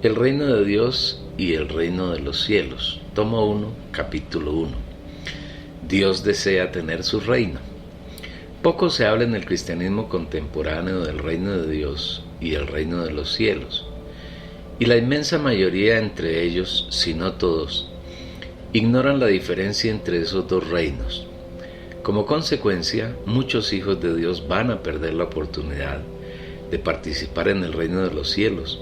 El reino de Dios y el reino de los cielos. Tomo 1, capítulo 1. Dios desea tener su reino. Poco se habla en el cristianismo contemporáneo del reino de Dios y el reino de los cielos. Y la inmensa mayoría entre ellos, si no todos, ignoran la diferencia entre esos dos reinos. Como consecuencia, muchos hijos de Dios van a perder la oportunidad de participar en el reino de los cielos,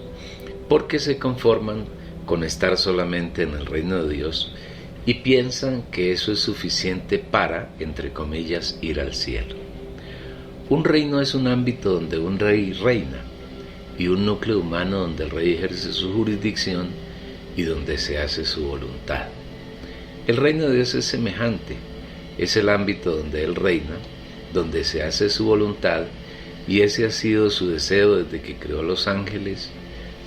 porque se conforman con estar solamente en el reino de Dios y piensan que eso es suficiente para, entre comillas, ir al cielo. Un reino es un ámbito donde un rey reina y un núcleo humano donde el rey ejerce su jurisdicción y donde se hace su voluntad. El reino de Dios es semejante, es el ámbito donde Él reina, donde se hace su voluntad, y ese ha sido su deseo desde que creó los ángeles,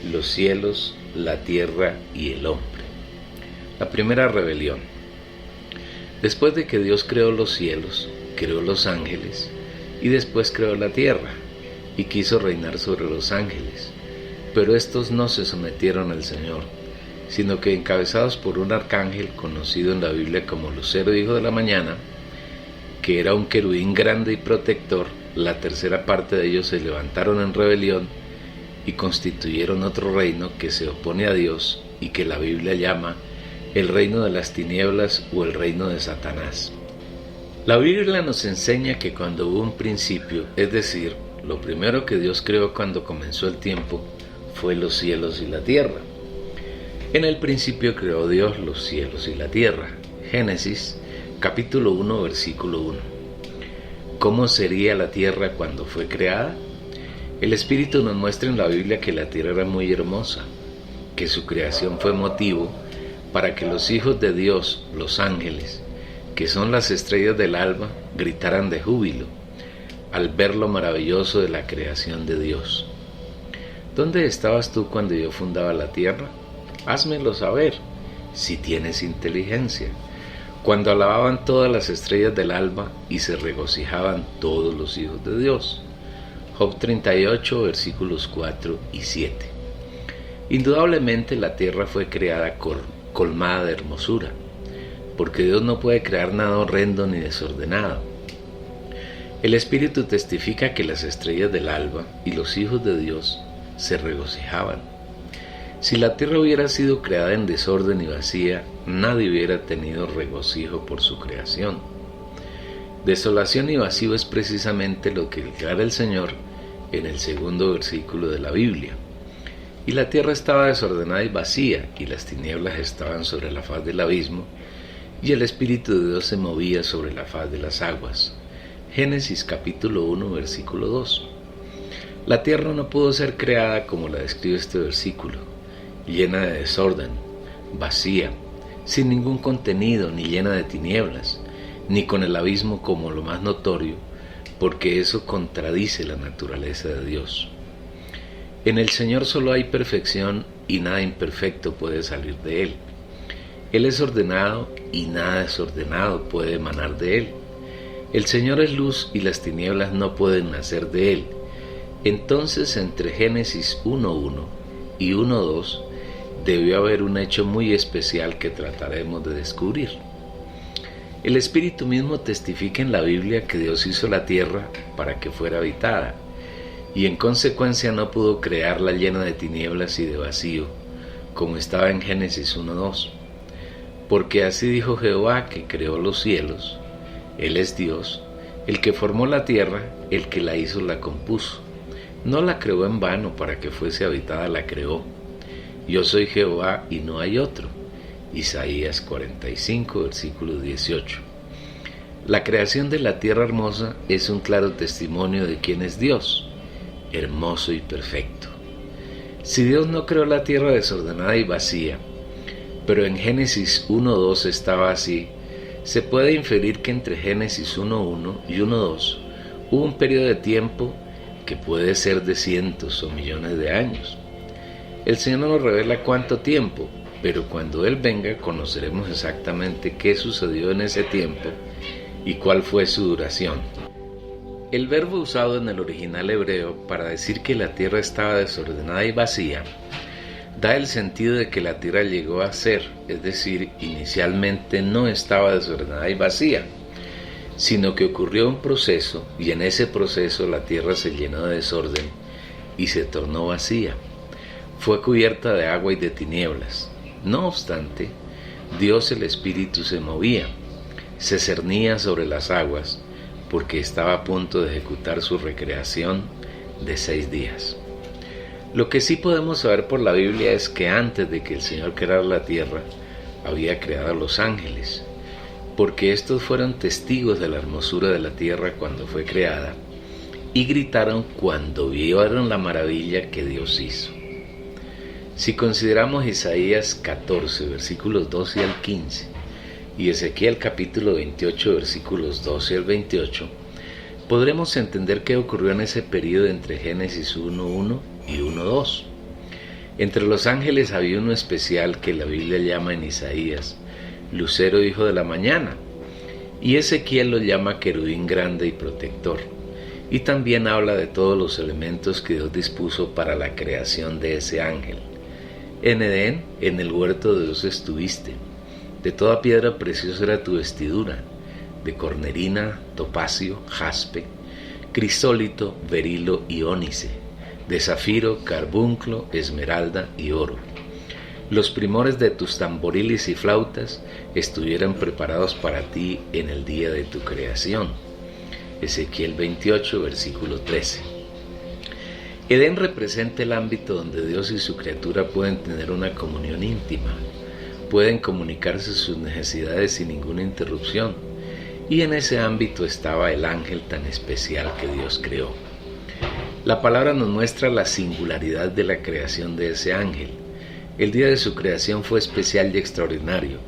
los cielos, la tierra y el hombre. La primera rebelión. Después de que Dios creó los cielos, creó los ángeles, y después creó la tierra, y quiso reinar sobre los ángeles, pero estos no se sometieron al Señor, sino que encabezados por un arcángel conocido en la Biblia como Lucero, hijo de la mañana, que era un querubín grande y protector, la tercera parte de ellos se levantaron en rebelión y constituyeron otro reino que se opone a Dios y que la Biblia llama el reino de las tinieblas o el reino de Satanás. La Biblia nos enseña que cuando hubo un principio, es decir, lo primero que Dios creó cuando comenzó el tiempo, fue los cielos y la tierra. En el principio creó Dios los cielos y la tierra. Génesis, capítulo 1, versículo 1. ¿Cómo sería la tierra cuando fue creada? El Espíritu nos muestra en la Biblia que la tierra era muy hermosa, que su creación fue motivo para que los hijos de Dios, los ángeles, que son las estrellas del alba, gritaran de júbilo al ver lo maravilloso de la creación de Dios. ¿Dónde estabas tú cuando yo fundaba la tierra? Házmelo saber, si tienes inteligencia. Cuando alababan todas las estrellas del alba y se regocijaban todos los hijos de Dios. Job 38, versículos 4 y 7. Indudablemente la tierra fue creada colmada de hermosura, porque Dios no puede crear nada horrendo ni desordenado. El Espíritu testifica que las estrellas del alba y los hijos de Dios se regocijaban. Si la tierra hubiera sido creada en desorden y vacía, nadie hubiera tenido regocijo por su creación. Desolación y vacío es precisamente lo que declara el Señor en el segundo versículo de la Biblia. Y la tierra estaba desordenada y vacía, y las tinieblas estaban sobre la faz del abismo, y el Espíritu de Dios se movía sobre la faz de las aguas. Génesis capítulo 1, versículo 2. La tierra no pudo ser creada como la describe este versículo, llena de desorden, vacía, sin ningún contenido, ni llena de tinieblas, ni con el abismo como lo más notorio, porque eso contradice la naturaleza de Dios. En el Señor solo hay perfección y nada imperfecto puede salir de Él. Él es ordenado y nada desordenado puede emanar de Él. El Señor es luz y las tinieblas no pueden nacer de Él. Entonces, entre Génesis 1.1 y 1.2 debió haber un hecho muy especial que trataremos de descubrir. El Espíritu mismo testifica en la Biblia que Dios hizo la tierra para que fuera habitada, y en consecuencia no pudo crearla llena de tinieblas y de vacío, como estaba en Génesis 1.2. Porque así dijo Jehová, que creó los cielos, Él es Dios, el que formó la tierra, el que la hizo la compuso. No la creó en vano, para que fuese habitada la creó. Yo soy Jehová y no hay otro. Isaías 45, versículo 18. La creación de la tierra hermosa es un claro testimonio de quién es Dios, hermoso y perfecto. Si Dios no creó la tierra desordenada y vacía, pero en Génesis 1.2 estaba así, se puede inferir que entre Génesis 1.1 y 1.2 hubo un periodo de tiempo que puede ser de cientos o millones de años. El Señor no nos revela cuánto tiempo, pero cuando Él venga conoceremos exactamente qué sucedió en ese tiempo y cuál fue su duración. El verbo usado en el original hebreo para decir que la tierra estaba desordenada y vacía da el sentido de que la tierra llegó a ser, es decir, inicialmente no estaba desordenada y vacía, sino que ocurrió un proceso y en ese proceso la tierra se llenó de desorden y se tornó vacía. Fue cubierta de agua y de tinieblas. No obstante, Dios el Espíritu se movía, se cernía sobre las aguas, porque estaba a punto de ejecutar su recreación de 6 días. Lo que sí podemos saber por la Biblia es que antes de que el Señor creara la tierra, había creado a los ángeles, porque estos fueron testigos de la hermosura de la tierra cuando fue creada, y gritaron cuando vieron la maravilla que Dios hizo. Si consideramos Isaías 14, versículos 12 al 15, y Ezequiel capítulo 28, versículos 12 al 28, podremos entender qué ocurrió en ese periodo entre Génesis 1:1 y 1:2. Entre los ángeles había uno especial que la Biblia llama en Isaías Lucero hijo de la mañana, y Ezequiel lo llama querubín grande y protector, y también habla de todos los elementos que Dios dispuso para la creación de ese ángel. En Edén, en el huerto de Dios estuviste, de toda piedra preciosa era tu vestidura, de cornerina, topacio, jaspe, crisólito, berilo y ónice, de zafiro, carbunclo, esmeralda y oro. Los primores de tus tamboriles y flautas estuvieran preparados para ti en el día de tu creación. Ezequiel 28, versículo 13. Edén representa el ámbito donde Dios y su criatura pueden tener una comunión íntima, pueden comunicarse sus necesidades sin ninguna interrupción, y en ese ámbito estaba el ángel tan especial que Dios creó. La palabra nos muestra la singularidad de la creación de ese ángel. El día de su creación fue especial y extraordinario.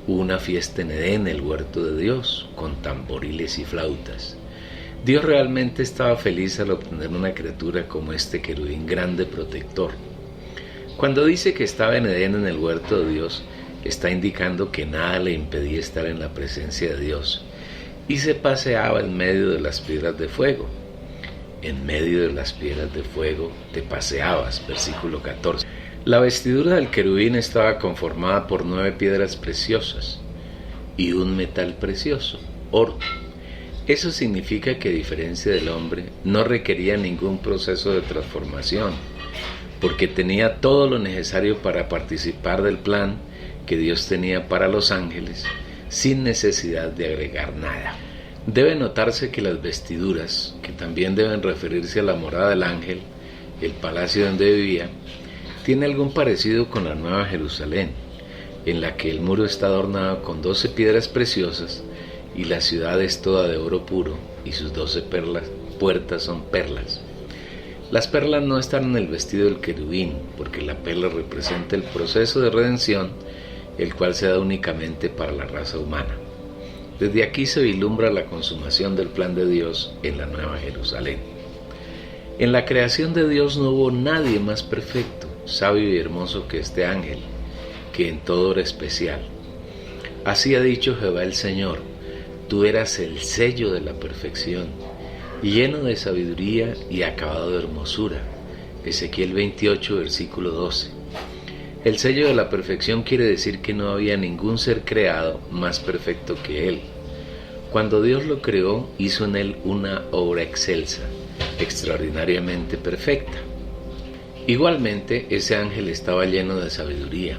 Hubo una fiesta en Edén, el huerto de Dios, con tamboriles y flautas. Dios realmente estaba feliz al obtener una criatura como este querubín grande protector. Cuando dice que estaba en Edén en el huerto de Dios, está indicando que nada le impedía estar en la presencia de Dios y se paseaba en medio de las piedras de fuego. En medio de las piedras de fuego te paseabas, versículo 14. La vestidura del querubín estaba conformada por 9 piedras preciosas y un metal precioso, oro. Eso significa que a diferencia del hombre, no requería ningún proceso de transformación, porque tenía todo lo necesario para participar del plan que Dios tenía para los ángeles, sin necesidad de agregar nada. Debe notarse que las vestiduras, que también deben referirse a la morada del ángel, el palacio donde vivía, tiene algún parecido con la Nueva Jerusalén, en la que el muro está adornado con 12 piedras preciosas y la ciudad es toda de oro puro y sus 12 puertas son perlas. Las perlas no están en el vestido del querubín, porque la perla representa el proceso de redención, el cual se da únicamente para la raza humana. Desde aquí se vislumbra la consumación del plan de Dios en la Nueva Jerusalén. En la creación de Dios no hubo nadie más perfecto, sabio y hermoso que este ángel, que en todo era especial. Así ha dicho Jehová el Señor: tú eras el sello de la perfección, lleno de sabiduría y acabado de hermosura. Ezequiel 28, versículo 12. El sello de la perfección quiere decir que no había ningún ser creado más perfecto que él. Cuando Dios lo creó, hizo en él una obra excelsa, extraordinariamente perfecta. Igualmente, ese ángel estaba lleno de sabiduría.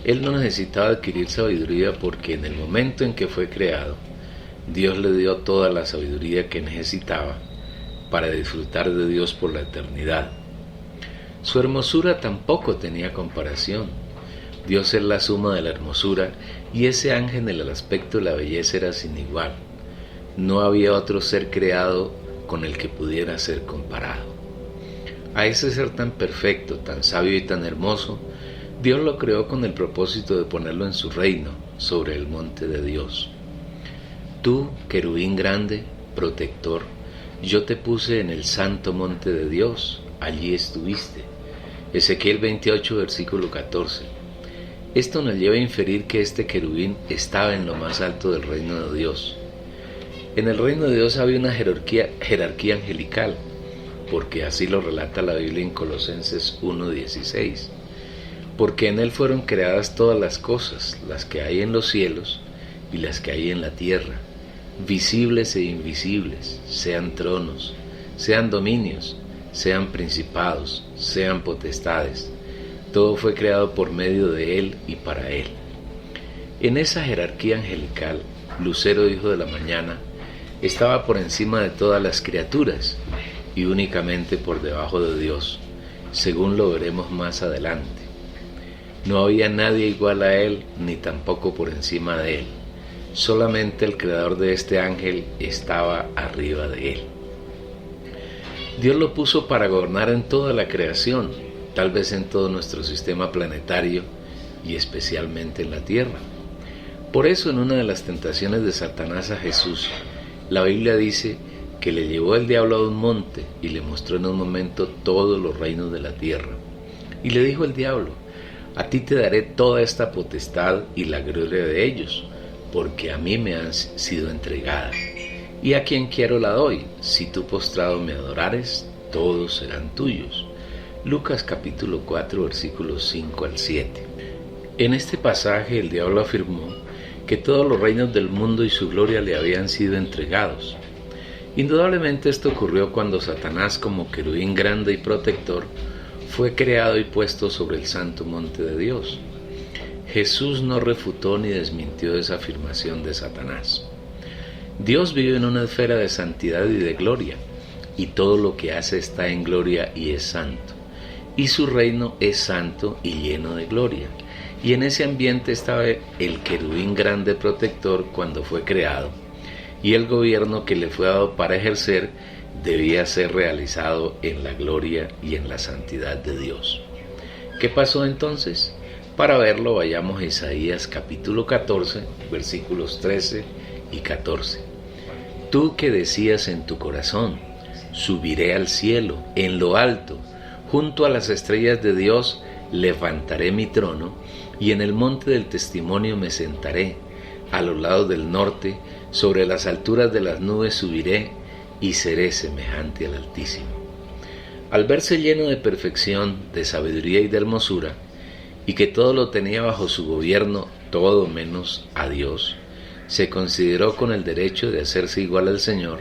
Él no necesitaba adquirir sabiduría porque en el momento en que fue creado, Dios le dio toda la sabiduría que necesitaba para disfrutar de Dios por la eternidad. Su hermosura tampoco tenía comparación. Dios es la suma de la hermosura y ese ángel en el aspecto de la belleza era sin igual. No había otro ser creado con el que pudiera ser comparado. A ese ser tan perfecto, tan sabio y tan hermoso, Dios lo creó con el propósito de ponerlo en su reino, sobre el monte de Dios. Tú, querubín grande, protector, yo te puse en el santo monte de Dios, allí estuviste. Ezequiel 28, versículo 14. Esto nos lleva a inferir que este querubín estaba en lo más alto del reino de Dios. En el reino de Dios había una jerarquía angelical, porque así lo relata la Biblia en Colosenses 1:16. porque en él fueron creadas todas las cosas, las que hay en los cielos y las que hay en la tierra, visibles e invisibles, sean tronos, sean dominios, sean principados, sean potestades. Todo fue creado por medio de él y para él. En esa jerarquía angelical, Lucero, hijo de la mañana, estaba por encima de todas las criaturas y únicamente por debajo de Dios, según lo veremos más adelante. No había nadie igual a él, ni tampoco por encima de él. Solamente el creador de este ángel estaba arriba de él. Dios lo puso para gobernar en toda la creación, tal vez en todo nuestro sistema planetario y especialmente en la tierra. Por eso, en una de las tentaciones de Satanás a Jesús, la Biblia dice que le llevó el diablo a un monte y le mostró en un momento todos los reinos de la tierra. Y le dijo el diablo: a ti te daré toda esta potestad y la gloria de ellos, porque a mí me han sido entregada. Y a quien quiero la doy. Si tú postrado me adorares, todos serán tuyos. Lucas capítulo 4, versículos 5 al 7. En este pasaje el diablo afirmó que todos los reinos del mundo y su gloria le habían sido entregados. Indudablemente esto ocurrió cuando Satanás, como querubín grande y protector, fue creado y puesto sobre el santo monte de Dios. Jesús no refutó ni desmintió esa afirmación de Satanás. Dios vive en una esfera de santidad y de gloria, y todo lo que hace está en gloria y es santo, y su reino es santo y lleno de gloria. Y en ese ambiente estaba el querubín grande protector cuando fue creado, y el gobierno que le fue dado para ejercer debía ser realizado en la gloria y en la santidad de Dios. ¿Qué pasó entonces? Para verlo vayamos a Isaías capítulo 14, versículos 13 y 14. Tú que decías en tu corazón: subiré al cielo, en lo alto, junto a las estrellas de Dios levantaré mi trono, y en el monte del testimonio me sentaré, a los lados del norte, sobre las alturas de las nubes subiré, y seré semejante al Altísimo. Al verse lleno de perfección, de sabiduría y de hermosura, y que todo lo tenía bajo su gobierno, todo menos a Dios, se consideró con el derecho de hacerse igual al Señor,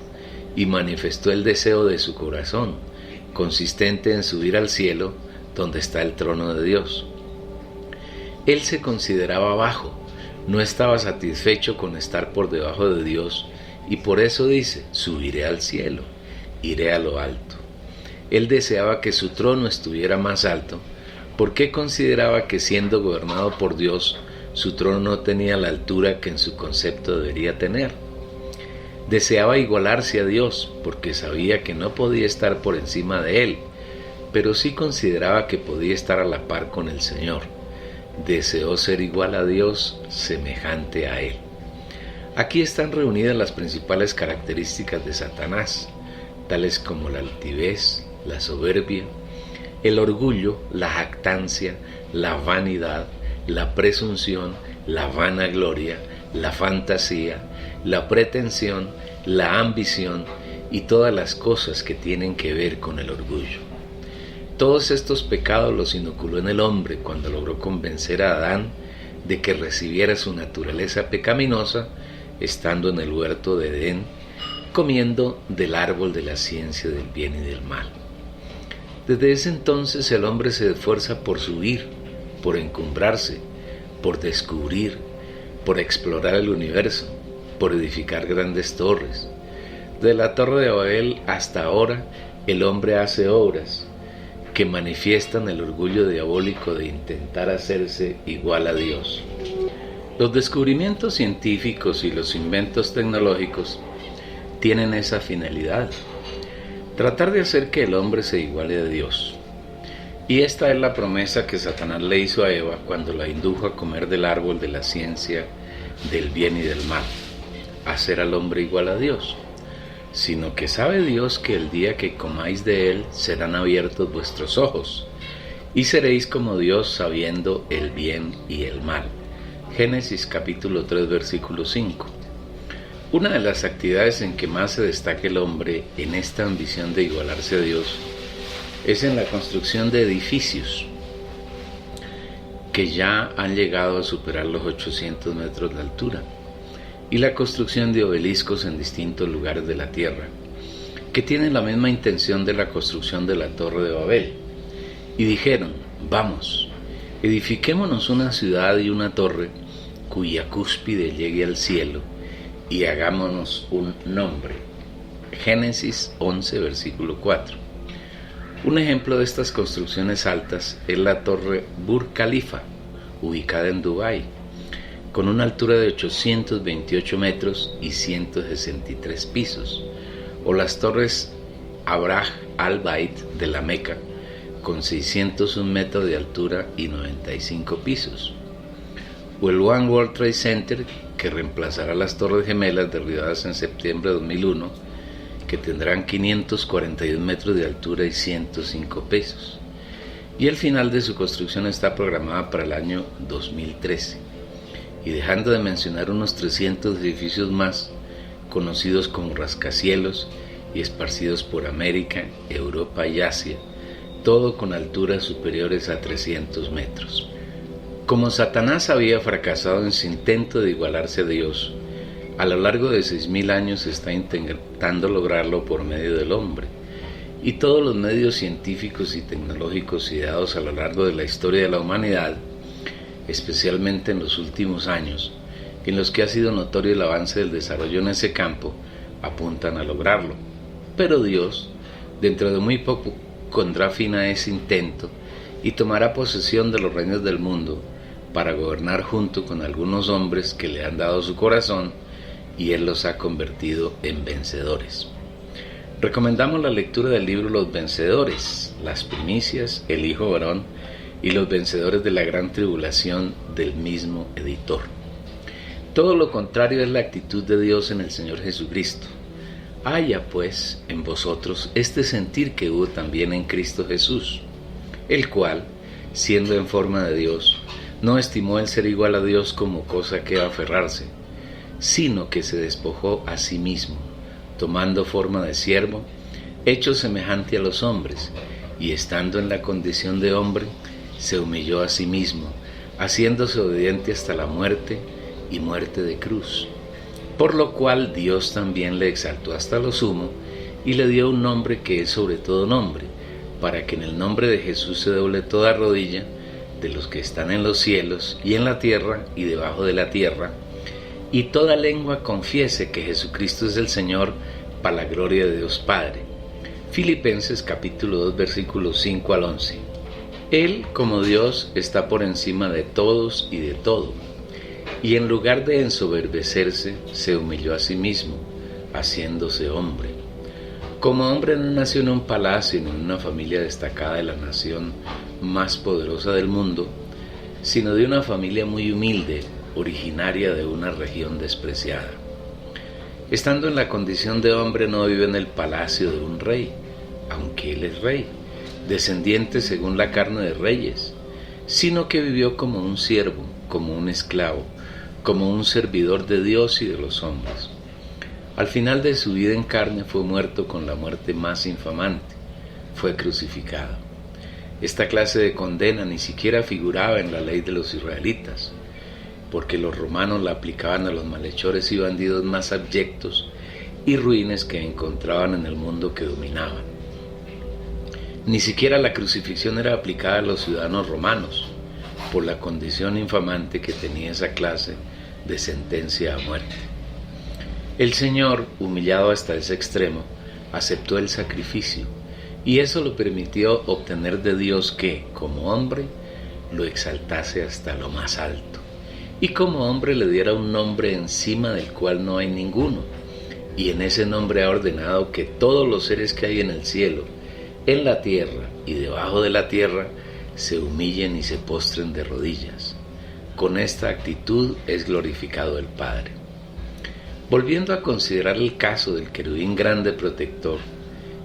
y manifestó el deseo de su corazón, consistente en subir al cielo, donde está el trono de Dios. Él se consideraba bajo, no estaba satisfecho con estar por debajo de Dios, y por eso dice: subiré al cielo, iré a lo alto. Él deseaba que su trono estuviera más alto, porque consideraba que, siendo gobernado por Dios, su trono no tenía la altura que en su concepto debería tener. Deseaba igualarse a Dios, porque sabía que no podía estar por encima de Él, pero sí consideraba que podía estar a la par con el Señor. Deseó ser igual a Dios, semejante a Él. Aquí están reunidas las principales características de Satanás, tales como la altivez, la soberbia, el orgullo, la jactancia, la vanidad, la presunción, la vanagloria, la fantasía, la pretensión, la ambición y todas las cosas que tienen que ver con el orgullo. Todos estos pecados los inoculó en el hombre cuando logró convencer a Adán de que recibiera su naturaleza pecaminosa, estando en el huerto de Edén, comiendo del árbol de la ciencia del bien y del mal. Desde ese entonces el hombre se esfuerza por subir, por encumbrarse, por descubrir, por explorar el universo, por edificar grandes torres. De la Torre de Babel hasta ahora, el hombre hace obras que manifiestan el orgullo diabólico de intentar hacerse igual a Dios. Los descubrimientos científicos y los inventos tecnológicos tienen esa finalidad: tratar de hacer que el hombre se iguale a Dios. Y esta es la promesa que Satanás le hizo a Eva cuando la indujo a comer del árbol de la ciencia del bien y del mal: hacer al hombre igual a Dios. Sino que sabe Dios que el día que comáis de él serán abiertos vuestros ojos, y seréis como Dios, sabiendo el bien y el mal. Génesis capítulo 3 versículo 5. Una de las actividades en que más se destaca el hombre en esta ambición de igualarse a Dios es en la construcción de edificios. que ya han llegado a superar los 800 metros de altura, y la construcción de obeliscos en distintos lugares de la tierra, que tienen la misma intención de la construcción de la Torre de Babel. Y dijeron: vamos, edifiquémonos una ciudad y una torre cuya cúspide llegue al cielo, y hagámonos un nombre. Génesis 11, versículo 4. Un ejemplo de estas construcciones altas es la torre Burj Khalifa, ubicada en Dubái, con una altura de 828 metros y 163 pisos, o las torres Abraj al-Bait de la Meca, con 601 metros de altura y 95 pisos, o el One World Trade Center, que reemplazará las Torres Gemelas derribadas en septiembre de 2001, que tendrán 541 metros de altura y 105 pisos, y el final de su construcción está programada para el año 2013, y dejando de mencionar unos 300 edificios más, conocidos como rascacielos y esparcidos por América, Europa y Asia, todo con alturas superiores a 300 metros. Como Satanás había fracasado en su intento de igualarse a Dios, a lo largo de 6.000 años está intentando lograrlo por medio del hombre, y todos los medios científicos y tecnológicos ideados a lo largo de la historia de la humanidad, especialmente en los últimos años, en los que ha sido notorio el avance del desarrollo en ese campo, apuntan a lograrlo. Pero Dios, dentro de muy poco, pondrá fin a ese intento y tomará posesión de los reinos del mundo para gobernar junto con algunos hombres que le han dado su corazón, y Él los ha convertido en vencedores. Recomendamos la lectura del libro Los Vencedores, las primicias, el Hijo varón y los vencedores de la gran tribulación, del mismo editor. Todo lo contrario es la actitud de Dios en el Señor Jesucristo. Haya pues en vosotros este sentir que hubo también en Cristo Jesús, el cual, siendo en forma de Dios, no estimó el ser igual a Dios como cosa que aferrarse, sino que se despojó a sí mismo, tomando forma de siervo, hecho semejante a los hombres, y estando en la condición de hombre, se humilló a sí mismo, haciéndose obediente hasta la muerte, y muerte de cruz. Por lo cual Dios también le exaltó hasta lo sumo, y le dio un nombre que es sobre todo nombre, para que en el nombre de Jesús se doble toda rodilla, de los que están en los cielos, y en la tierra, y debajo de la tierra, y toda lengua confiese que Jesucristo es el Señor, para la gloria de Dios Padre. Filipenses capítulo 2, versículos 5 al 11. Él, como Dios, está por encima de todos y de todo, y en lugar de ensoberbecerse, se humilló a sí mismo, haciéndose hombre. Como hombre no nació en un palacio ni en una familia destacada de la nación más poderosa del mundo, sino de una familia muy humilde, originaria de una región despreciada. Estando en la condición de hombre, no vive en el palacio de un rey, aunque él es rey, descendiente según la carne de reyes, sino que vivió como un siervo, como un esclavo, como un servidor de Dios y de los hombres. Al final de su vida en carne fue muerto con la muerte más infamante, fue crucificado. Esta clase de condena ni siquiera figuraba en la ley de los israelitas, porque los romanos la aplicaban a los malhechores y bandidos más abyectos y ruines que encontraban en el mundo que dominaban. Ni siquiera la crucifixión era aplicada a los ciudadanos romanos, por la condición infamante que tenía esa clase de sentencia a muerte. El Señor, humillado hasta ese extremo, aceptó el sacrificio, y eso lo permitió obtener de Dios que, como hombre, lo exaltase hasta lo más alto, y como hombre le diera un nombre encima del cual no hay ninguno, y en ese nombre ha ordenado que todos los seres que hay en el cielo, en la tierra y debajo de la tierra, se humillen y se postren de rodillas. Con esta actitud es glorificado el Padre. Volviendo a considerar el caso del querubín grande protector,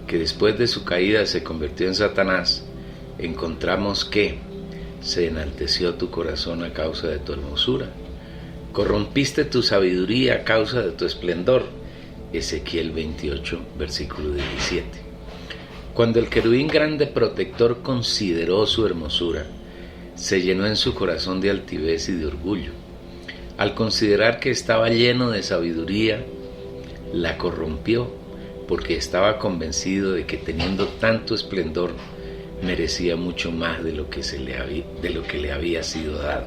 que después de su caída se convirtió en Satanás, encontramos que se enalteció tu corazón a causa de tu hermosura, corrompiste tu sabiduría a causa de tu esplendor. Ezequiel 28, versículo 17. Cuando el querubín grande protector consideró su hermosura, se llenó en su corazón de altivez y de orgullo. Al considerar que estaba lleno de sabiduría, la corrompió, porque estaba convencido de que teniendo tanto esplendor merecía mucho más de lo que le había sido dado.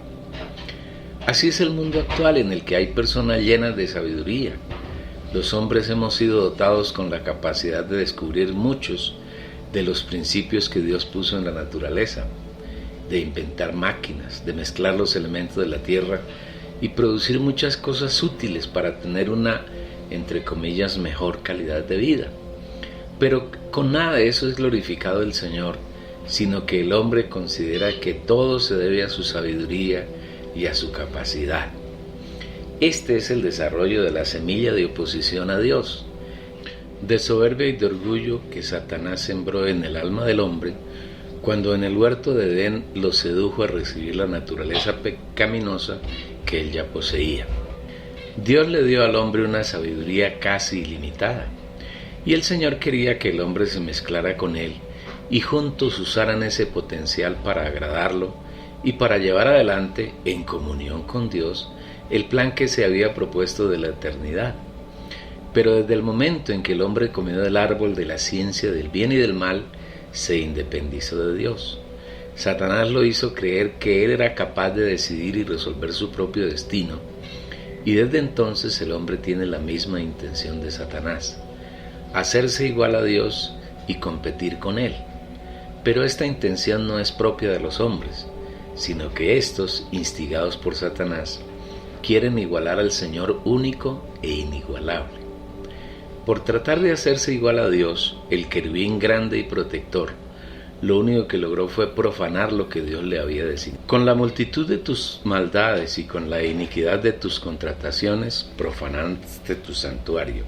Así es el mundo actual, en el que hay personas llenas de sabiduría. Los hombres hemos sido dotados con la capacidad de descubrir muchos de los principios que Dios puso en la naturaleza, de inventar máquinas, de mezclar los elementos de la tierra y producir muchas cosas útiles para tener una, entre comillas, mejor calidad de vida. Pero con nada de eso es glorificado el Señor, sino que el hombre considera que todo se debe a su sabiduría y a su capacidad. Este es el desarrollo de la semilla de oposición a Dios, de soberbia y de orgullo que Satanás sembró en el alma del hombre cuando en el huerto de Edén lo sedujo a recibir la naturaleza pecaminosa que él ya poseía. Dios le dio al hombre una sabiduría casi ilimitada, y el Señor quería que el hombre se mezclara con él y juntos usaran ese potencial para agradarlo y para llevar adelante, en comunión con Dios, el plan que se había propuesto de la eternidad. Pero desde el momento en que el hombre comió del árbol de la ciencia del bien y del mal, se independizó de Dios. Satanás lo hizo creer que él era capaz de decidir y resolver su propio destino, y desde entonces el hombre tiene la misma intención de Satanás: hacerse igual a Dios y competir con él. Pero esta intención no es propia de los hombres, sino que estos, instigados por Satanás, quieren igualar al Señor único e inigualable. Por tratar de hacerse igual a Dios, el querubín grande y protector, lo único que logró fue profanar lo que Dios le había designado. Con la multitud de tus maldades y con la iniquidad de tus contrataciones, profanaste tu santuario.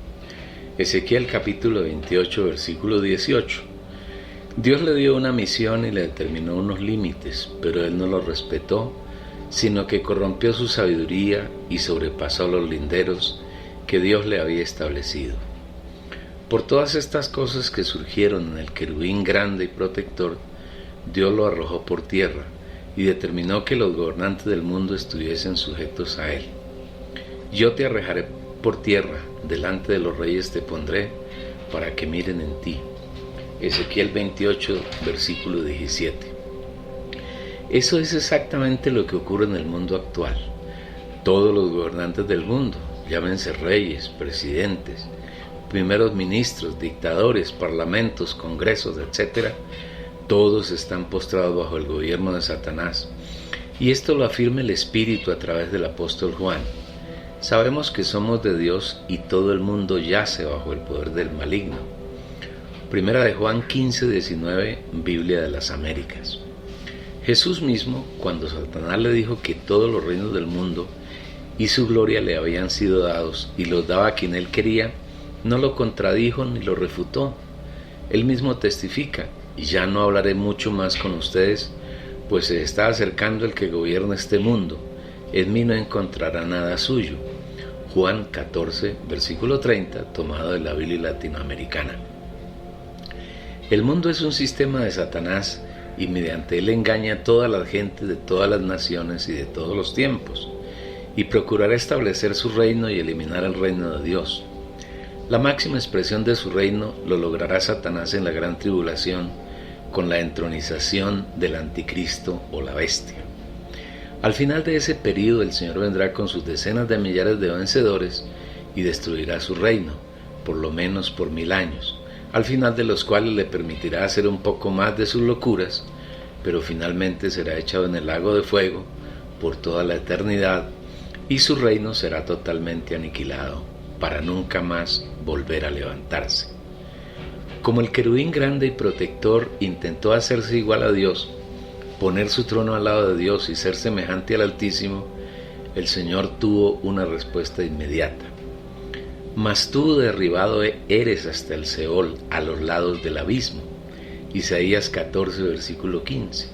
Ezequiel capítulo 28, versículo 18. Dios le dio una misión y le determinó unos límites, pero él no los respetó, sino que corrompió su sabiduría y sobrepasó los linderos que Dios le había establecido. Por todas estas cosas que surgieron en el querubín grande y protector, Dios lo arrojó por tierra y determinó que los gobernantes del mundo estuviesen sujetos a él. Yo te arrojaré por tierra, delante de los reyes te pondré, para que miren en ti. Ezequiel 28, versículo 17. Eso es exactamente lo que ocurre en el mundo actual. Todos los gobernantes del mundo, llámense reyes, presidentes, primeros ministros, dictadores, parlamentos, congresos, etc., todos están postrados bajo el gobierno de Satanás. Y esto lo afirma el Espíritu a través del apóstol Juan. Sabemos que somos de Dios y todo el mundo yace bajo el poder del maligno. Primera de Juan 15, 19, Biblia de las Américas. Jesús mismo, cuando Satanás le dijo que todos los reinos del mundo y su gloria le habían sido dados y los daba a quien él quería, no lo contradijo ni lo refutó. Él mismo testifica: ya no hablaré mucho más con ustedes, pues se está acercando el que gobierna este mundo. En mí no encontrará nada suyo. Juan 14, versículo 30, tomado de la Biblia latinoamericana. El mundo es un sistema de Satanás, y mediante él engaña a toda la gente de todas las naciones y de todos los tiempos, y procurará establecer su reino y eliminar el reino de Dios. La máxima expresión de su reino lo logrará Satanás en la gran tribulación, con la entronización del anticristo o la bestia. Al final de ese período el Señor vendrá con sus decenas de millares de vencedores y destruirá su reino, por lo menos por 1000 años, al final de los cuales le permitirá hacer un poco más de sus locuras, pero finalmente será echado en el lago de fuego por toda la eternidad y su reino será totalmente aniquilado, para nunca más volver a levantarse. Como el querubín grande y protector intentó hacerse igual a Dios, poner su trono al lado de Dios y ser semejante al Altísimo, el Señor tuvo una respuesta inmediata. Mas tú derribado eres hasta el Seol, a los lados del abismo. Isaías 14, versículo 15.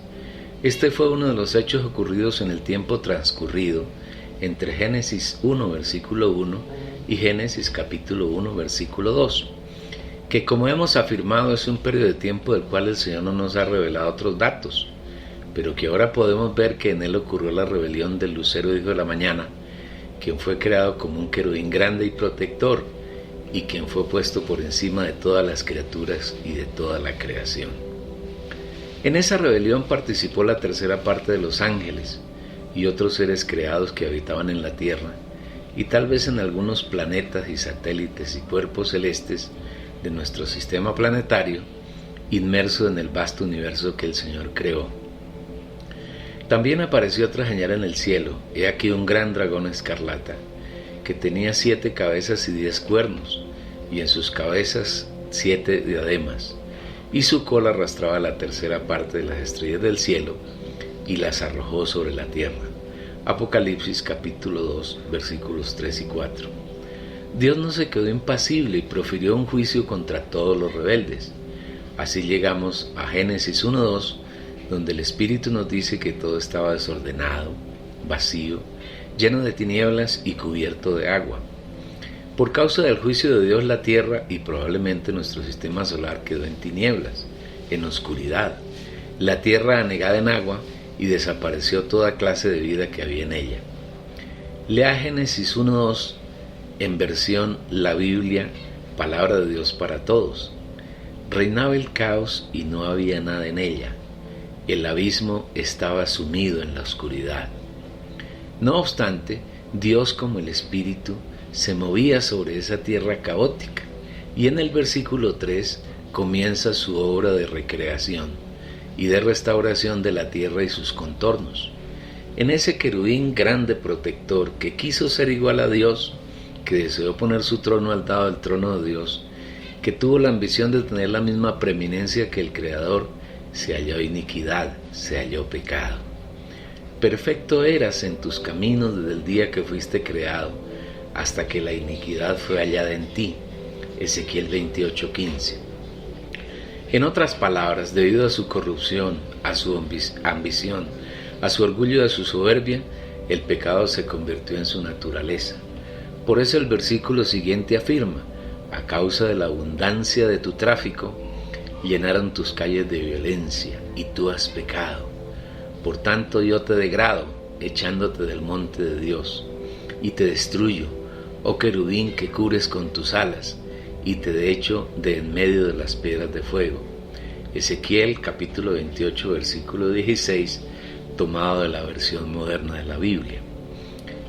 Este fue uno de los hechos ocurridos en el tiempo transcurrido entre Génesis 1, versículo 1 y Génesis capítulo 1, versículo 2, que, como hemos afirmado, es un periodo de tiempo del cual el Señor no nos ha revelado otros datos, pero que ahora podemos ver que en él ocurrió la rebelión del lucero hijo de la mañana, quien fue creado como un querubín grande y protector, y quien fue puesto por encima de todas las criaturas y de toda la creación. En esa rebelión participó la tercera parte de los ángeles y otros seres creados que habitaban en la tierra, y tal vez en algunos planetas y satélites y cuerpos celestes de nuestro sistema planetario, inmerso en el vasto universo que el Señor creó. También apareció otra señal en el cielo, he aquí un gran dragón escarlata, que tenía 7 cabezas y 10 cuernos, y en sus cabezas 7 diademas, y su cola arrastraba la tercera parte de las estrellas del cielo, y las arrojó sobre la tierra. Apocalipsis capítulo 2, versículos 3 y 4. Dios no se quedó impasible y profirió un juicio contra todos los rebeldes. Así llegamos a Génesis 1:2, donde el Espíritu nos dice que todo estaba desordenado, vacío, lleno de tinieblas y cubierto de agua. Por causa del juicio de Dios, la tierra y probablemente nuestro sistema solar quedó en tinieblas, en oscuridad, la tierra anegada en agua, y desapareció toda clase de vida que había en ella. Lea Génesis 1:2 en versión La Biblia, Palabra de Dios para Todos. Reinaba el caos y no había nada en ella. El abismo estaba sumido en la oscuridad. No obstante, Dios como el Espíritu se movía sobre esa tierra caótica, y en el versículo 3 comienza su obra de recreación y de restauración de la tierra y sus contornos. En ese querubín grande protector que quiso ser igual a Dios, que deseó poner su trono al lado del trono de Dios, que tuvo la ambición de tener la misma preeminencia que el Creador, se halló iniquidad, se halló pecado. Perfecto eras en tus caminos desde el día que fuiste creado, hasta que la iniquidad fue hallada en ti. Ezequiel 28:15. En otras palabras, debido a su corrupción, a su ambición, a su orgullo y a su soberbia, el pecado se convirtió en su naturaleza. Por eso el versículo siguiente afirma: a causa de la abundancia de tu tráfico, llenaron tus calles de violencia, y tú has pecado. Por tanto yo te degrado, echándote del monte de Dios, y te destruyo, oh querubín que cubres con tus alas, y te echo de en medio de las piedras de fuego. Ezequiel capítulo 28 versículo 16, tomado de la versión moderna de la Biblia.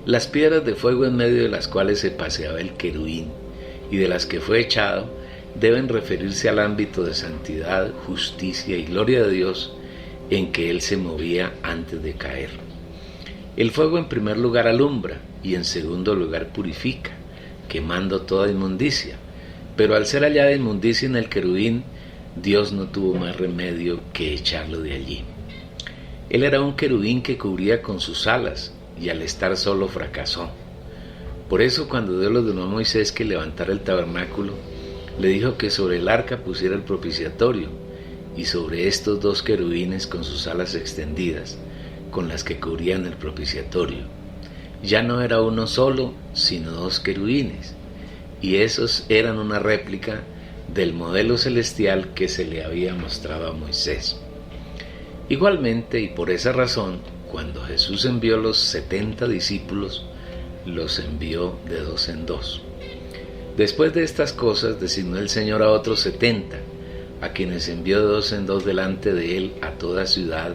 Las piedras de fuego en medio de las cuales se paseaba el querubín y de las que fue echado deben referirse al ámbito de santidad, justicia y gloria de Dios en que él se movía antes de caer. El fuego en primer lugar alumbra y en segundo lugar purifica, quemando toda inmundicia. Pero al ser hallada inmundicia en el querubín, Dios no tuvo más remedio que echarlo de allí. Él era un querubín que cubría con sus alas, y al estar solo fracasó. Por eso cuando Dios le ordenó a Moisés que levantara el tabernáculo, le dijo que sobre el arca pusiera el propiciatorio, y sobre estos 2 querubines con sus alas extendidas, con las que cubrían el propiciatorio. Ya no era uno solo, sino 2 querubines, y esos eran una réplica del modelo celestial que se le había mostrado a Moisés. Igualmente, y por esa razón, cuando Jesús envió los 70 discípulos, los envió de 2 en 2. Después de estas cosas, designó el Señor a otros 70, a quienes envió de 2 en 2 delante de él a toda ciudad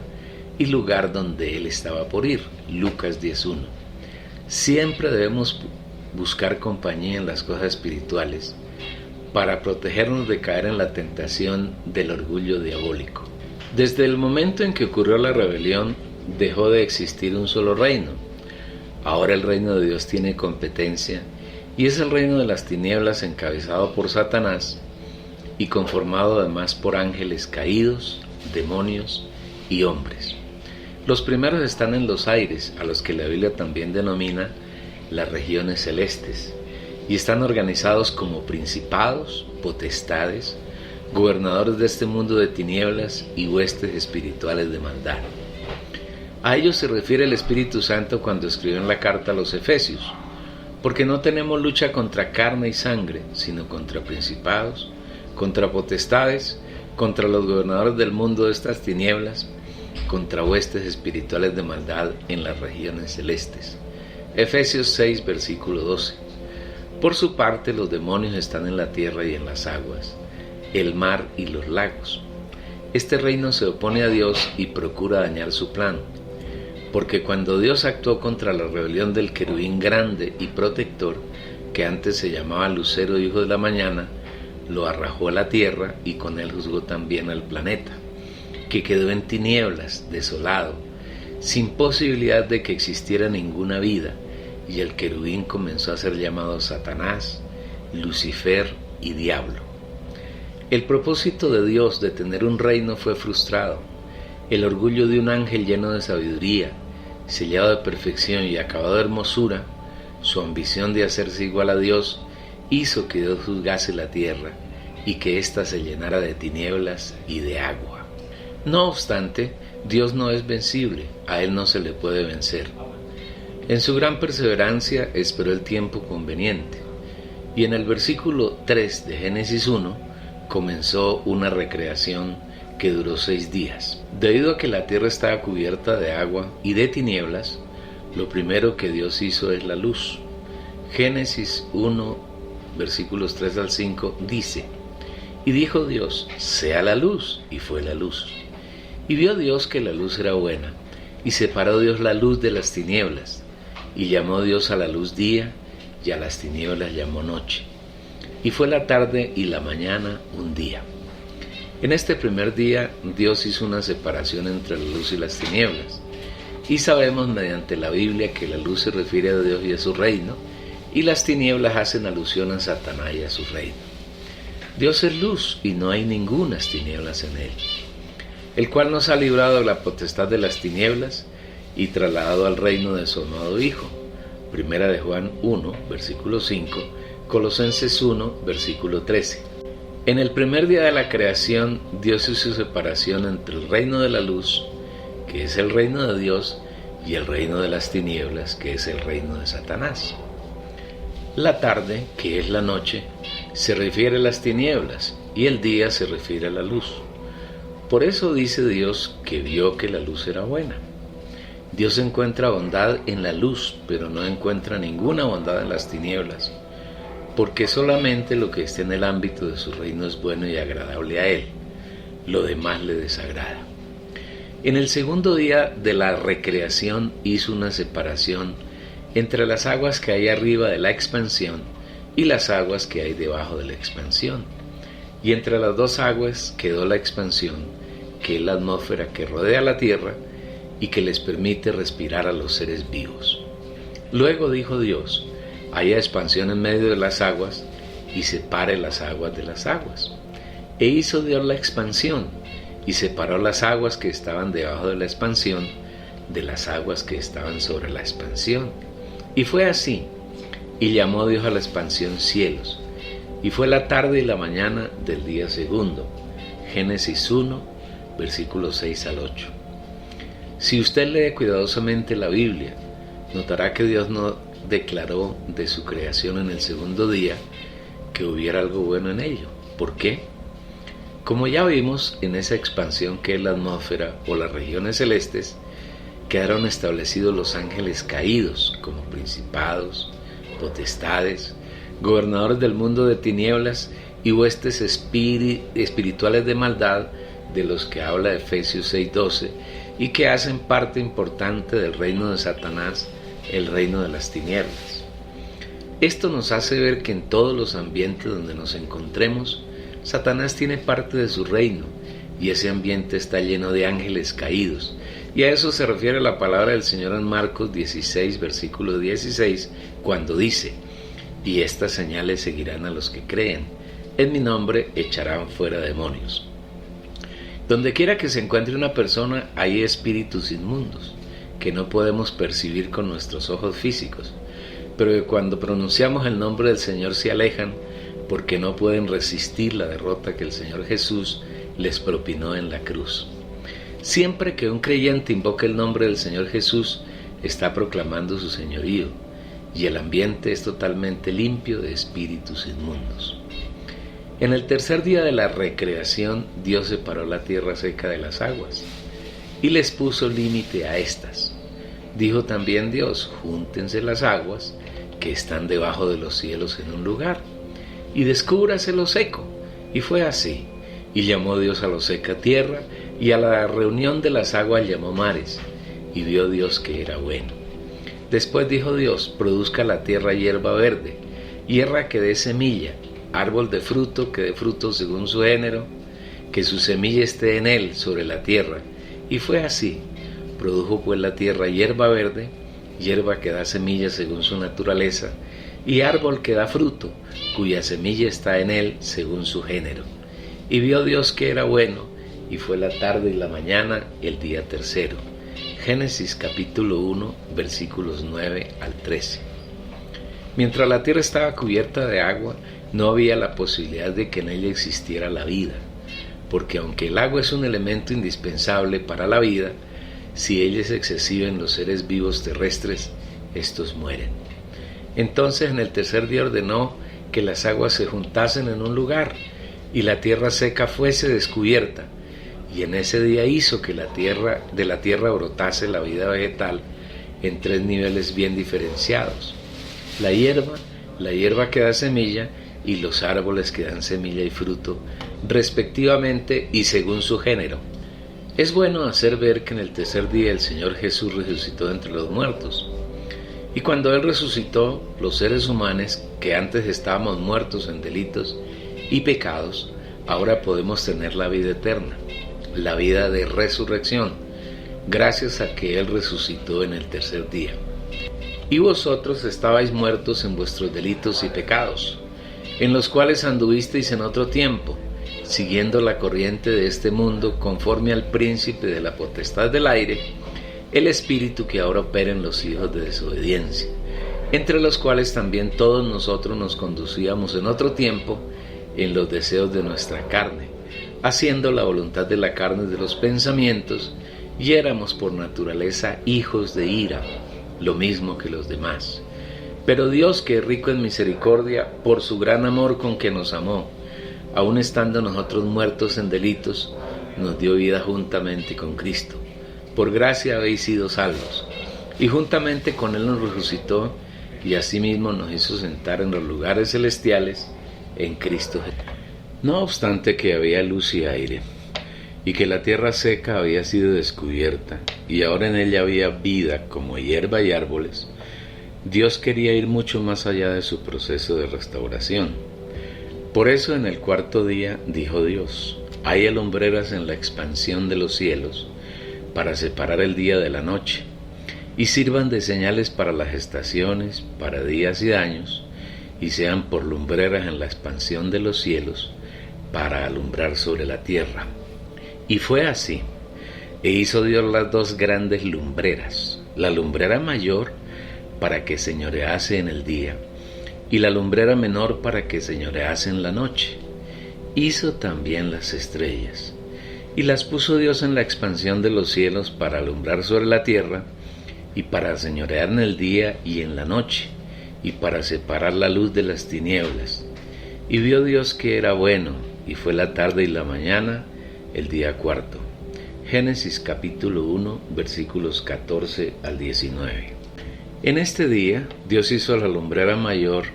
y lugar donde él estaba por ir. Lucas 10:1. Siempre debemos buscar compañía en las cosas espirituales para protegernos de caer en la tentación del orgullo diabólico. Desde el momento en que ocurrió la rebelión, dejó de existir un solo reino. Ahora el reino de Dios tiene competencia, y es el reino de las tinieblas encabezado por Satanás y conformado además por ángeles caídos, demonios y hombres. Los primeros están en los aires, a los que la Biblia también denomina las regiones celestes, y están organizados como principados, potestades, gobernadores de este mundo de tinieblas y huestes espirituales de maldad. A ellos se refiere el Espíritu Santo cuando escribió en la carta a los Efesios: porque no tenemos lucha contra carne y sangre, sino contra principados, contra potestades, contra los gobernadores del mundo de estas tinieblas, contra huestes espirituales de maldad en las regiones celestes. Efesios 6, versículo 12. Por su parte, los demonios están en la tierra y en las aguas, el mar y los lagos. Este reino se opone a Dios y procura dañar su plan, porque cuando Dios actuó contra la rebelión del querubín grande y protector, que antes se llamaba Lucero, hijo de la mañana, lo arrojó a la tierra y con él juzgó también al planeta, que quedó en tinieblas, desolado, sin posibilidad de que existiera ninguna vida, y el querubín comenzó a ser llamado Satanás, Lucifer y Diablo. El propósito de Dios de tener un reino fue frustrado. El orgullo de un ángel lleno de sabiduría, sellado de perfección y acabado de hermosura, su ambición de hacerse igual a Dios, hizo que Dios juzgase la tierra y que ésta se llenara de tinieblas y de agua. No obstante, Dios no es vencible, a Él no se le puede vencer. En su gran perseverancia esperó el tiempo conveniente, y en el versículo 3 de Génesis 1 comenzó una recreación que duró 6 días. Debido a que la tierra estaba cubierta de agua y de tinieblas, lo primero que Dios hizo es la luz. Génesis 1, versículos 3 al 5 dice: Y dijo Dios, sea la luz, y fue la luz. Y vio Dios que la luz era buena, y separó Dios la luz de las tinieblas, y llamó Dios a la luz día, y a las tinieblas llamó noche. Y fue la tarde y la mañana un día. En este primer día Dios hizo una separación entre la luz y las tinieblas, y sabemos mediante la Biblia que la luz se refiere a Dios y a su reino, y las tinieblas hacen alusión a Satanás y a su reino. Dios es luz y no hay ningunas tinieblas en él, el cual nos ha librado de la potestad de las tinieblas y trasladado al reino de su amado Hijo. Primera de Juan 1, versículo 5, Colosenses 1, versículo 13. En el primer día de la creación, Dios hizo separación entre el reino de la luz, que es el reino de Dios, y el reino de las tinieblas, que es el reino de Satanás. La tarde, que es la noche, se refiere a las tinieblas, y el día se refiere a la luz. Por eso dice Dios que vio que la luz era buena. Dios encuentra bondad en la luz, pero no encuentra ninguna bondad en las tinieblas, porque solamente lo que esté en el ámbito de su reino es bueno y agradable a Él. Lo demás le desagrada. En el segundo día de la recreación hizo una separación entre las aguas que hay arriba de la expansión y las aguas que hay debajo de la expansión. Y entre las dos aguas quedó la expansión, que es la atmósfera que rodea la tierra y que les permite respirar a los seres vivos. Luego dijo Dios: haya expansión en medio de las aguas y separe las aguas de las aguas. E hizo Dios la expansión y separó las aguas que estaban debajo de la expansión de las aguas que estaban sobre la expansión. Y fue así, y llamó Dios a la expansión cielos. Y fue la tarde y la mañana del día segundo. Génesis 1, versículos 6 al 8. Si usted lee cuidadosamente la Biblia, notará que Dios no declaró de su creación en el segundo día que hubiera algo bueno en ello. ¿Por qué? Como ya vimos, en esa expansión que es la atmósfera o las regiones celestes, quedaron establecidos los ángeles caídos como principados, potestades, gobernadores del mundo de tinieblas y huestes espirituales de maldad, de los que habla Efesios 6:12, y que hacen parte importante del reino de Satanás, el reino de las tinieblas. Esto nos hace ver que en todos los ambientes donde nos encontremos, Satanás tiene parte de su reino, y ese ambiente está lleno de ángeles caídos, y a eso se refiere la palabra del Señor en Marcos 16, versículo 16, cuando dice: y estas señales seguirán a los que creen, en mi nombre echarán fuera demonios. Donde quiera que se encuentre una persona, hay espíritus inmundos, que no podemos percibir con nuestros ojos físicos, pero que cuando pronunciamos el nombre del Señor se alejan, porque no pueden resistir la derrota que el Señor Jesús les propinó en la cruz. Siempre que un creyente invoca el nombre del Señor Jesús, está proclamando su señorío, y el ambiente es totalmente limpio de espíritus inmundos. En el tercer día de la recreación, Dios separó la tierra seca de las aguas. y les puso límite a estas. Dijo también Dios: júntense las aguas que están debajo de los cielos en un lugar, y descúbrase lo seco. Y fue así. Y llamó Dios a lo seca tierra, y a la reunión de las aguas llamó mares. Y vio Dios que era bueno. Después dijo Dios: produzca la tierra hierba verde, hierba que dé semilla, árbol de fruto que dé fruto según su género, que su semilla esté en él sobre la tierra. Y fue así. Produjo pues la tierra hierba verde, hierba que da semilla según su naturaleza, y árbol que da fruto, cuya semilla está en él según su género. Y vio Dios que era bueno, y fue la tarde y la mañana el día tercero. Génesis capítulo 1, versículos 9 al 13. Mientras la tierra estaba cubierta de agua, no había la posibilidad de que en ella existiera la vida, porque aunque el agua es un elemento indispensable para la vida, si ella es excesiva en los seres vivos terrestres, estos mueren. Entonces en el tercer día ordenó que las aguas se juntasen en un lugar, y la tierra seca fuese descubierta, y en ese día hizo que de la tierra brotase la vida vegetal en 3 niveles bien diferenciados: la hierba que da semilla, y los árboles que dan semilla y fruto, respectivamente y según su género. Es bueno hacer ver que en el tercer día el Señor Jesús resucitó entre los muertos. Y cuando Él resucitó, los seres humanos, que antes estábamos muertos en delitos y pecados, ahora podemos tener la vida eterna, la vida de resurrección, gracias a que Él resucitó en el tercer día. Y vosotros estabais muertos en vuestros delitos y pecados, en los cuales anduvisteis en otro tiempo, siguiendo la corriente de este mundo, conforme al príncipe de la potestad del aire, el espíritu que ahora opera en los hijos de desobediencia, entre los cuales también todos nosotros nos conducíamos en otro tiempo en los deseos de nuestra carne, haciendo la voluntad de la carne y de los pensamientos, y éramos por naturaleza hijos de ira, lo mismo que los demás. Pero Dios, que es rico en misericordia, por su gran amor con que nos amó, aun estando nosotros muertos en delitos, nos dio vida juntamente con Cristo. Por gracia habéis sido salvos, y juntamente con Él nos resucitó, y asimismo nos hizo sentar en los lugares celestiales en Cristo Jesús. No obstante que había luz y aire, y que la tierra seca había sido descubierta, y ahora en ella había vida como hierba y árboles, Dios quería ir mucho más allá de su proceso de restauración. Por eso en el cuarto día dijo Dios: hay lumbreras en la expansión de los cielos, para separar el día de la noche, y sirvan de señales para las estaciones, para días y años, y sean por lumbreras en la expansión de los cielos, para alumbrar sobre la tierra. Y fue así. E hizo Dios las 2 grandes lumbreras, la lumbrera mayor para que señorease en el día, y la lumbrera menor para que señorease en la noche. Hizo también las estrellas, y las puso Dios en la expansión de los cielos para alumbrar sobre la tierra, y para señorear en el día y en la noche, y para separar la luz de las tinieblas. Y vio Dios que era bueno, y fue la tarde y la mañana el día cuarto. Génesis capítulo 1, versículos 14 al 19. En este día Dios hizo la lumbrera mayor,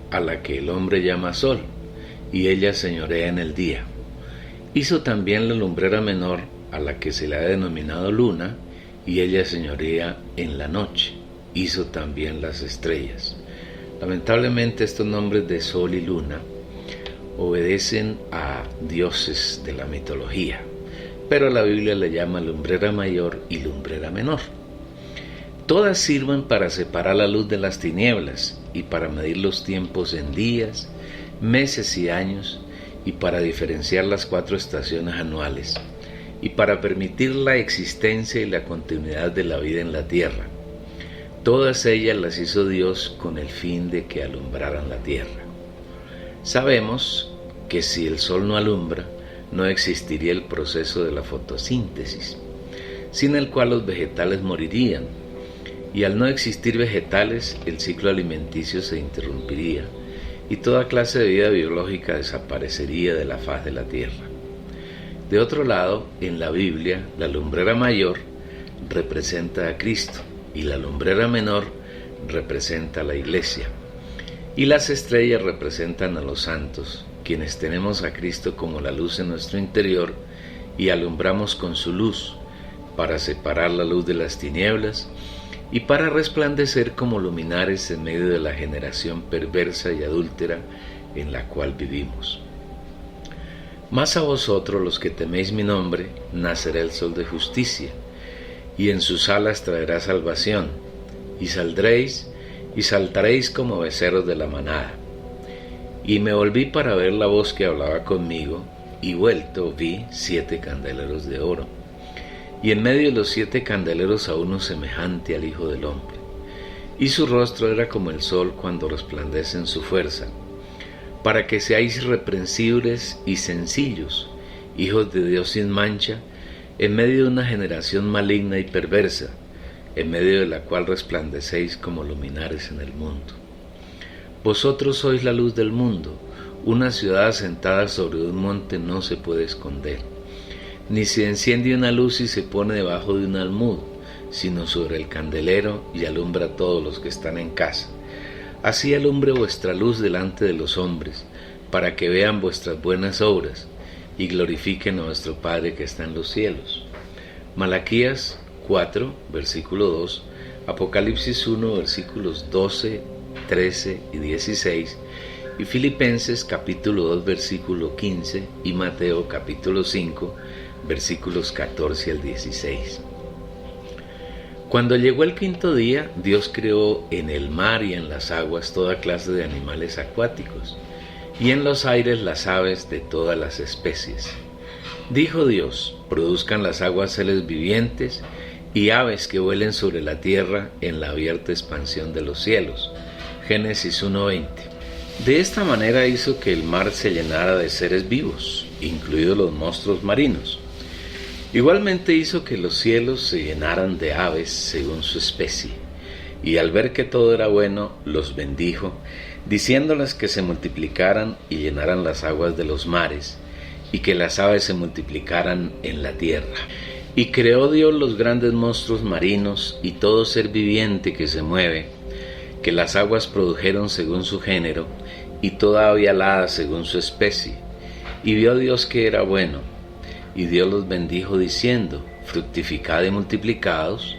a la que el hombre llama sol, y ella señorea en el día. Hizo también la lumbrera menor, a la que se le ha denominado luna, y ella señorea en la noche. Hizo también las estrellas. Lamentablemente estos nombres de sol y luna obedecen a dioses de la mitología, pero la Biblia le llama lumbrera mayor y lumbrera menor. Todas sirven para separar la luz de las tinieblas y para medir los tiempos en días, meses y años, y para diferenciar las 4 estaciones anuales, y para permitir la existencia y la continuidad de la vida en la tierra. Todas ellas las hizo Dios con el fin de que alumbraran la tierra. Sabemos que si el sol no alumbra, no existiría el proceso de la fotosíntesis, sin el cual los vegetales morirían, y al no existir vegetales, el ciclo alimenticio se interrumpiría, y toda clase de vida biológica desaparecería de la faz de la tierra. De otro lado, en la Biblia, la lumbrera mayor representa a Cristo y la lumbrera menor representa a la Iglesia. Y las estrellas representan a los santos, quienes tenemos a Cristo como la luz en nuestro interior y alumbramos con su luz para separar la luz de las tinieblas y para resplandecer como luminares en medio de la generación perversa y adúltera en la cual vivimos. Mas a vosotros, los que teméis mi nombre, nacerá el sol de justicia, y en sus alas traerá salvación, y saldréis y saltaréis como becerros de la manada. Y me volví para ver la voz que hablaba conmigo, y vuelto vi 7 candeleros de oro, y en medio de los 7 candeleros a uno semejante al Hijo del Hombre, y su rostro era como el sol cuando resplandece en su fuerza, para que seáis irreprensibles y sencillos, hijos de Dios sin mancha, en medio de una generación maligna y perversa, en medio de la cual resplandecéis como luminares en el mundo. Vosotros sois la luz del mundo. Una ciudad asentada sobre un monte no se puede esconder, ni se enciende una luz y se pone debajo de un almud, sino sobre el candelero y alumbra a todos los que están en casa. Así alumbre vuestra luz delante de los hombres, para que vean vuestras buenas obras y glorifiquen a vuestro Padre que está en los cielos. Malaquías 4, versículo 2, Apocalipsis 1, versículos 12, 13 y 16, y Filipenses capítulo 2, versículo 15, y Mateo capítulo 5, versículos 14 al 16. Cuando llegó el 5º día, Dios creó en el mar y en las aguas toda clase de animales acuáticos, y en los aires las aves de todas las especies. Dijo Dios: produzcan las aguas seres vivientes y aves que vuelen sobre la tierra en la abierta expansión de los cielos. Génesis 1:20. De esta manera hizo que el mar se llenara de seres vivos, incluidos los monstruos marinos. Igualmente hizo que los cielos se llenaran de aves según su especie, y al ver que todo era bueno, los bendijo, diciéndoles que se multiplicaran y llenaran las aguas de los mares, y que las aves se multiplicaran en la tierra. Y creó Dios los grandes monstruos marinos y todo ser viviente que se mueve, que las aguas produjeron según su género, y toda ave alada según su especie. Y vio Dios que era bueno. Y Dios los bendijo diciendo: fructificad y multiplicaos,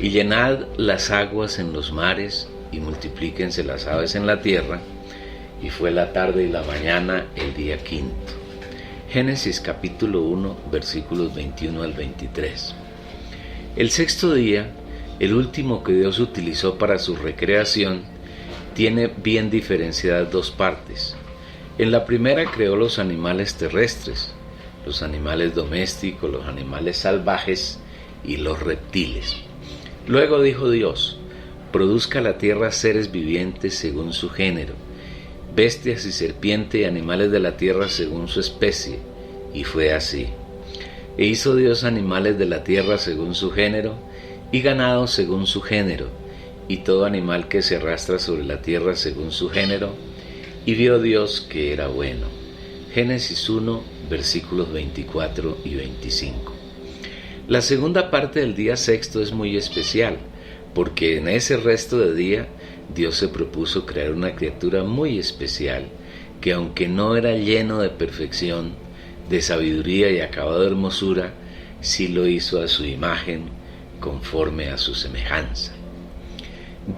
y llenad las aguas en los mares, y multiplíquense las aves en la tierra. Y fue la tarde y la mañana el día 5. Génesis capítulo 1, versículos 21 al 23. El 6º día, el último que Dios utilizó para su recreación, tiene bien diferenciadas 2 partes. En la primera creó los animales terrestres, los animales domésticos, los animales salvajes y los reptiles. Luego dijo Dios: produzca la tierra seres vivientes según su género, bestias y serpientes y animales de la tierra según su especie. Y fue así. E hizo Dios animales de la tierra según su género, y ganado según su género, y todo animal que se arrastra sobre la tierra según su género, y vio Dios que era bueno. Génesis 1, versículos 24 y 25. La segunda parte del día 6 es muy especial, porque en ese resto de día Dios se propuso crear una criatura muy especial, que aunque no era lleno de perfección, de sabiduría y acabado de hermosura, sí lo hizo a su imagen, conforme a su semejanza.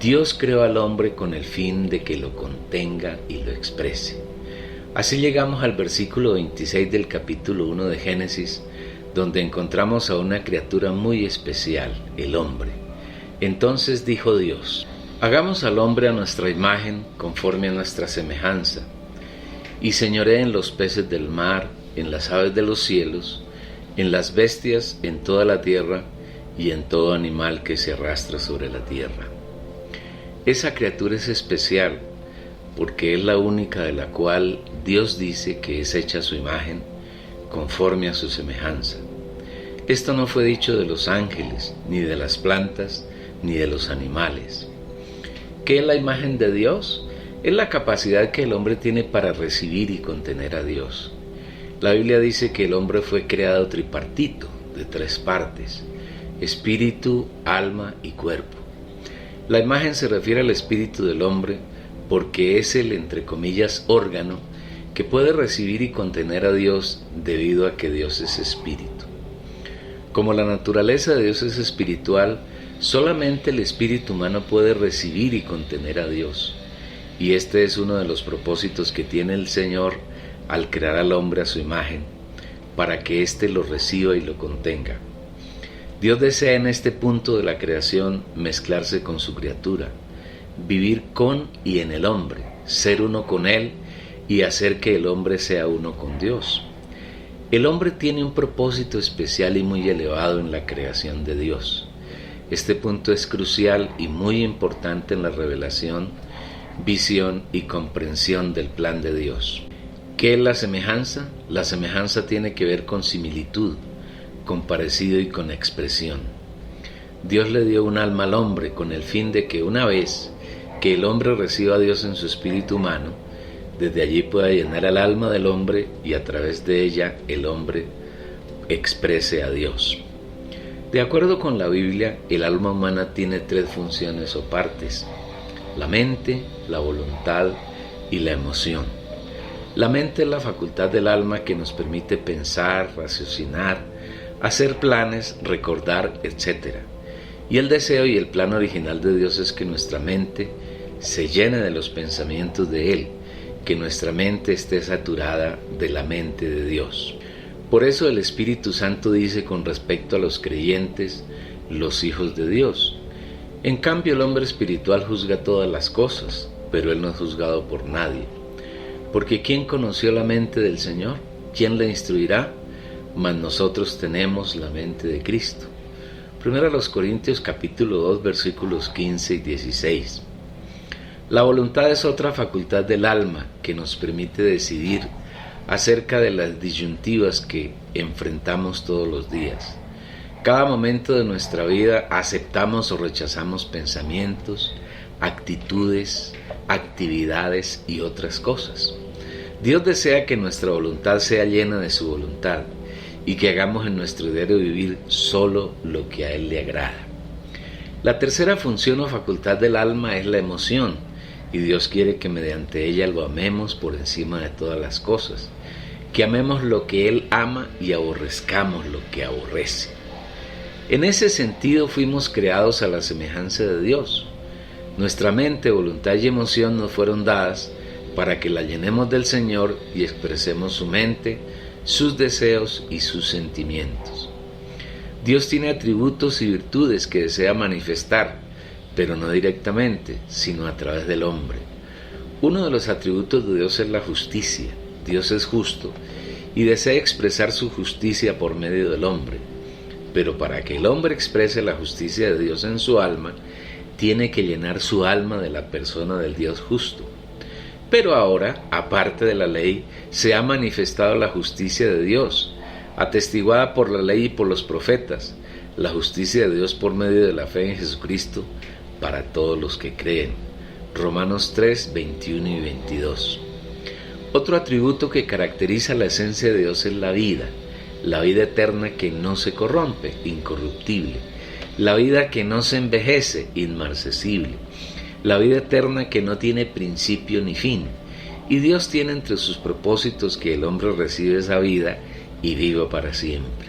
Dios creó al hombre con el fin de que lo contenga y lo exprese. Así llegamos al versículo 26 del capítulo 1 de Génesis, donde encontramos a una criatura muy especial, el hombre. Entonces dijo Dios: hagamos al hombre a nuestra imagen, conforme a nuestra semejanza, y señoree en los peces del mar, en las aves de los cielos, en las bestias, en toda la tierra, y en todo animal que se arrastra sobre la tierra. Esa criatura es especial, porque es la única de la cual Dios dice que es hecha a su imagen, conforme a su semejanza. Esto no fue dicho de los ángeles, ni de las plantas, ni de los animales. ¿Qué es la imagen de Dios? Es la capacidad que el hombre tiene para recibir y contener a Dios. La Biblia dice que el hombre fue creado tripartito, de 3 partes: espíritu, alma y cuerpo. La imagen se refiere al espíritu del hombre porque es el, entre comillas, órgano que puede recibir y contener a Dios debido a que Dios es espíritu. Como la naturaleza de Dios es espiritual, solamente el espíritu humano puede recibir y contener a Dios. Y este es uno de los propósitos que tiene el Señor al crear al hombre a su imagen, para que éste lo reciba y lo contenga. Dios desea en este punto de la creación mezclarse con su criatura, vivir con y en el hombre, ser uno con Él y hacer que el hombre sea uno con Dios. El hombre tiene un propósito especial y muy elevado en la creación de Dios. Este punto es crucial y muy importante en la revelación, visión y comprensión del plan de Dios. ¿Qué es la semejanza? La semejanza tiene que ver con similitud, con parecido y con expresión. Dios le dio un alma al hombre con el fin de que una vez que el hombre reciba a Dios en su espíritu humano, desde allí pueda llenar el alma del hombre y a través de ella el hombre exprese a Dios. De acuerdo con la Biblia, el alma humana tiene 3 funciones o partes: la mente, la voluntad y la emoción. La mente es la facultad del alma que nos permite pensar, raciocinar, hacer planes, recordar, etc. Y el deseo y el plan original de Dios es que nuestra mente se llene de los pensamientos de Él, que nuestra mente esté saturada de la mente de Dios. Por eso el Espíritu Santo dice con respecto a los creyentes, los hijos de Dios. En cambio, el hombre espiritual juzga todas las cosas, pero él no es juzgado por nadie. Porque ¿quién conoció la mente del Señor? ¿Quién le instruirá? Mas nosotros tenemos la mente de Cristo. 1 Corintios capítulo 2 versículos 15 y 16. La voluntad es otra facultad del alma que nos permite decidir acerca de las disyuntivas que enfrentamos todos los días. Cada momento de nuestra vida aceptamos o rechazamos pensamientos, actitudes, actividades y otras cosas. Dios desea que nuestra voluntad sea llena de su voluntad y que hagamos en nuestro diario vivir solo lo que a Él le agrada. La tercera función o facultad del alma es la emoción, y Dios quiere que mediante ella lo amemos por encima de todas las cosas, que amemos lo que Él ama y aborrezcamos lo que aborrece. En ese sentido fuimos creados a la semejanza de Dios. Nuestra mente, voluntad y emoción nos fueron dadas para que la llenemos del Señor y expresemos su mente, sus deseos y sus sentimientos. Dios tiene atributos y virtudes que desea manifestar, pero no directamente, sino a través del hombre. Uno de los atributos de Dios es la justicia. Dios es justo y desea expresar su justicia por medio del hombre. Pero para que el hombre exprese la justicia de Dios en su alma, tiene que llenar su alma de la persona del Dios justo. Pero ahora, aparte de la ley, se ha manifestado la justicia de Dios, atestiguada por la ley y por los profetas, la justicia de Dios por medio de la fe en Jesucristo para todos los que creen. Romanos 3, 21 y 22. Otro atributo que caracteriza la esencia de Dios es la vida eterna que no se corrompe, incorruptible, la vida que no se envejece, inmarcesible, la vida eterna que no tiene principio ni fin. Y Dios tiene entre sus propósitos que el hombre reciba esa vida y viva para siempre.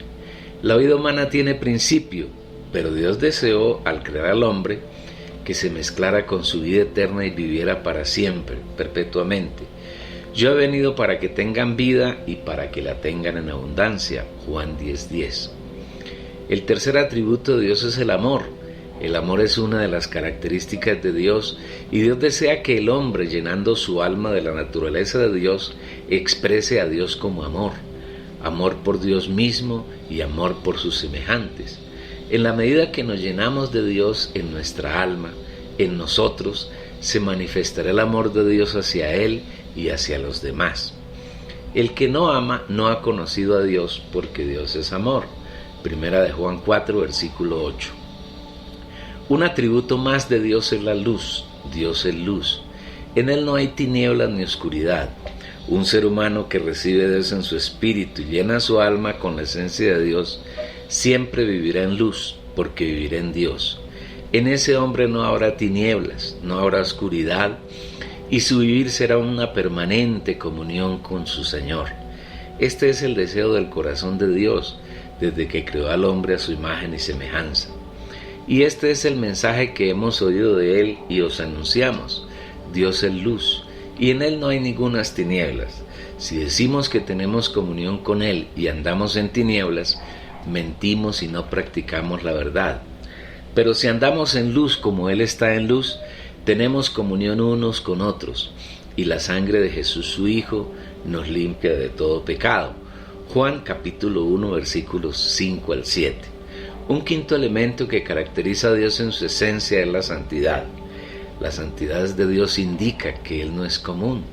La vida humana tiene principio, pero Dios deseó, al crear al hombre, que se mezclara con su vida eterna y viviera para siempre, perpetuamente. Yo he venido para que tengan vida y para que la tengan en abundancia. Juan 10:10. El tercer atributo de Dios es el amor. El amor es una de las características de Dios y Dios desea que el hombre, llenando su alma de la naturaleza de Dios, exprese a Dios como amor. Amor por Dios mismo y amor por sus semejantes. En la medida que nos llenamos de Dios en nuestra alma, en nosotros, se manifestará el amor de Dios hacia Él y hacia los demás. El que no ama no ha conocido a Dios, porque Dios es amor. Primera de Juan 4, versículo 8. Un atributo más de Dios es la luz. Dios es luz. En Él no hay tinieblas ni oscuridad. Un ser humano que recibe a Dios en su espíritu y llena su alma con la esencia de Dios, siempre vivirá en luz, porque vivirá en Dios. En ese hombre no habrá tinieblas, no habrá oscuridad, y su vivir será una permanente comunión con su Señor. Este es el deseo del corazón de Dios, desde que creó al hombre a su imagen y semejanza. Y este es el mensaje que hemos oído de Él y os anunciamos. Dios es luz, y en Él no hay ningunas tinieblas. Si decimos que tenemos comunión con Él y andamos en tinieblas, mentimos y no practicamos la verdad. Pero si andamos en luz como Él está en luz, tenemos comunión unos con otros, y la sangre de Jesús su Hijo nos limpia de todo pecado. Juan capítulo 1 versículos 5 al 7. Un quinto elemento que caracteriza a Dios en su esencia es la santidad. La santidad de Dios indica que Él no es común,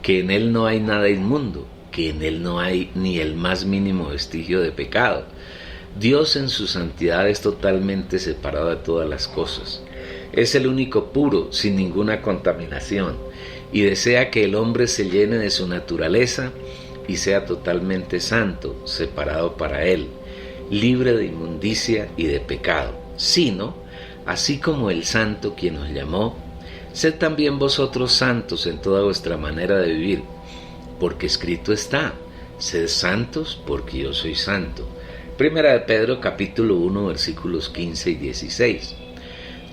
que en Él no hay nada inmundo, que en Él no hay ni el más mínimo vestigio de pecado. Dios en su santidad es totalmente separado de todas las cosas. Es el único puro, sin ninguna contaminación, y desea que el hombre se llene de su naturaleza y sea totalmente santo, separado para Él, libre de inmundicia y de pecado, sino, así como el santo quien nos llamó, sed también vosotros santos en toda vuestra manera de vivir, porque escrito está, sed santos porque yo soy santo. Primera de Pedro capítulo 1 versículos 15 y 16.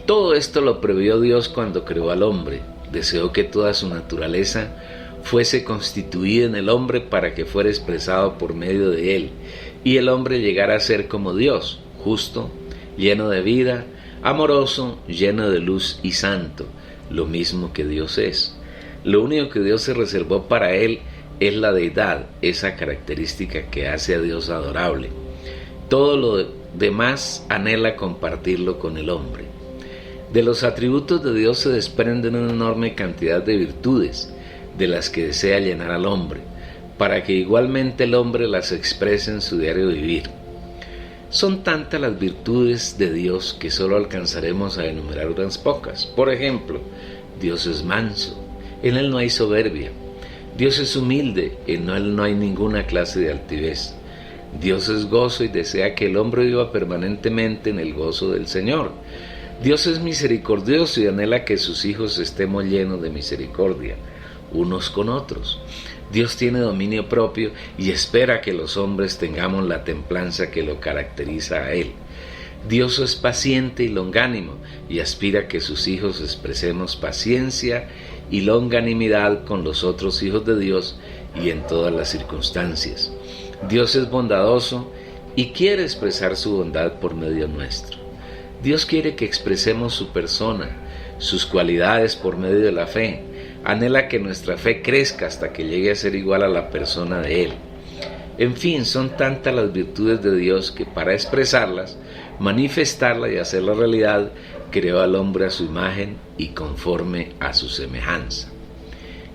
Todo esto lo previó Dios cuando creó al hombre. Deseó que toda su naturaleza fuese constituida en el hombre para que fuera expresado por medio de él, y el hombre llegara a ser como Dios, justo, lleno de vida, amoroso, lleno de luz y santo, lo mismo que Dios es. Lo único que Dios se reservó para él es la deidad, esa característica que hace a Dios adorable. Todo lo demás anhela compartirlo con el hombre. De los atributos de Dios se desprenden una enorme cantidad de virtudes, de las que desea llenar al hombre, para que igualmente el hombre las exprese en su diario vivir. Son tantas las virtudes de Dios que solo alcanzaremos a enumerar unas pocas. Por ejemplo, Dios es manso, en Él no hay soberbia. Dios es humilde, en Él no hay ninguna clase de altivez. Dios es gozo y desea que el hombre viva permanentemente en el gozo del Señor. Dios es misericordioso y anhela que sus hijos estemos llenos de misericordia, unos con otros. Dios tiene dominio propio y espera que los hombres tengamos la templanza que lo caracteriza a Él. Dios es paciente y longánimo y aspira a que sus hijos expresemos paciencia y longanimidad con los otros hijos de Dios y en todas las circunstancias. Dios es bondadoso y quiere expresar su bondad por medio nuestro. Dios quiere que expresemos su persona, sus cualidades por medio de la fe. Anhela que nuestra fe crezca hasta que llegue a ser igual a la persona de Él. En fin, son tantas las virtudes de Dios que para expresarlas, manifestarlas y hacerlas realidad, creó al hombre a su imagen y conforme a su semejanza.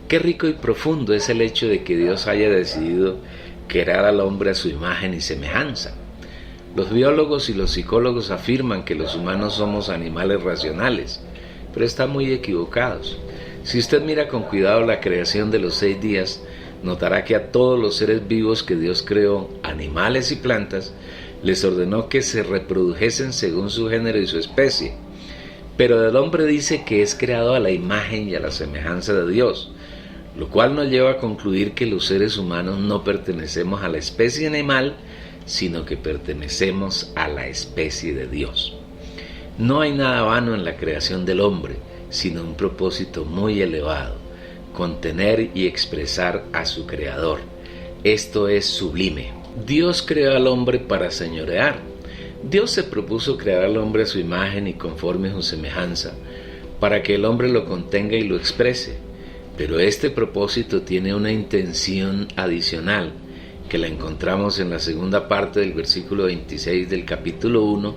Qué rico y profundo es el hecho de que Dios haya decidido crear al hombre a su imagen y semejanza. Los biólogos y los psicólogos afirman que los humanos somos animales racionales, pero están muy equivocados. Si usted mira con cuidado la creación de los 6 días, notará que a todos los seres vivos que Dios creó, animales y plantas, les ordenó que se reprodujesen según su género y su especie. Pero del hombre dice que es creado a la imagen y a la semejanza de Dios, lo cual nos lleva a concluir que los seres humanos no pertenecemos a la especie animal, sino que pertenecemos a la especie de Dios. No hay nada vano en la creación del hombre, sino un propósito muy elevado, contener y expresar a su Creador. Esto es sublime. Dios creó al hombre para señorear. Dios se propuso crear al hombre a su imagen y conforme a su semejanza, para que el hombre lo contenga y lo exprese. Pero este propósito tiene una intención adicional, que la encontramos en la segunda parte del versículo 26 del capítulo 1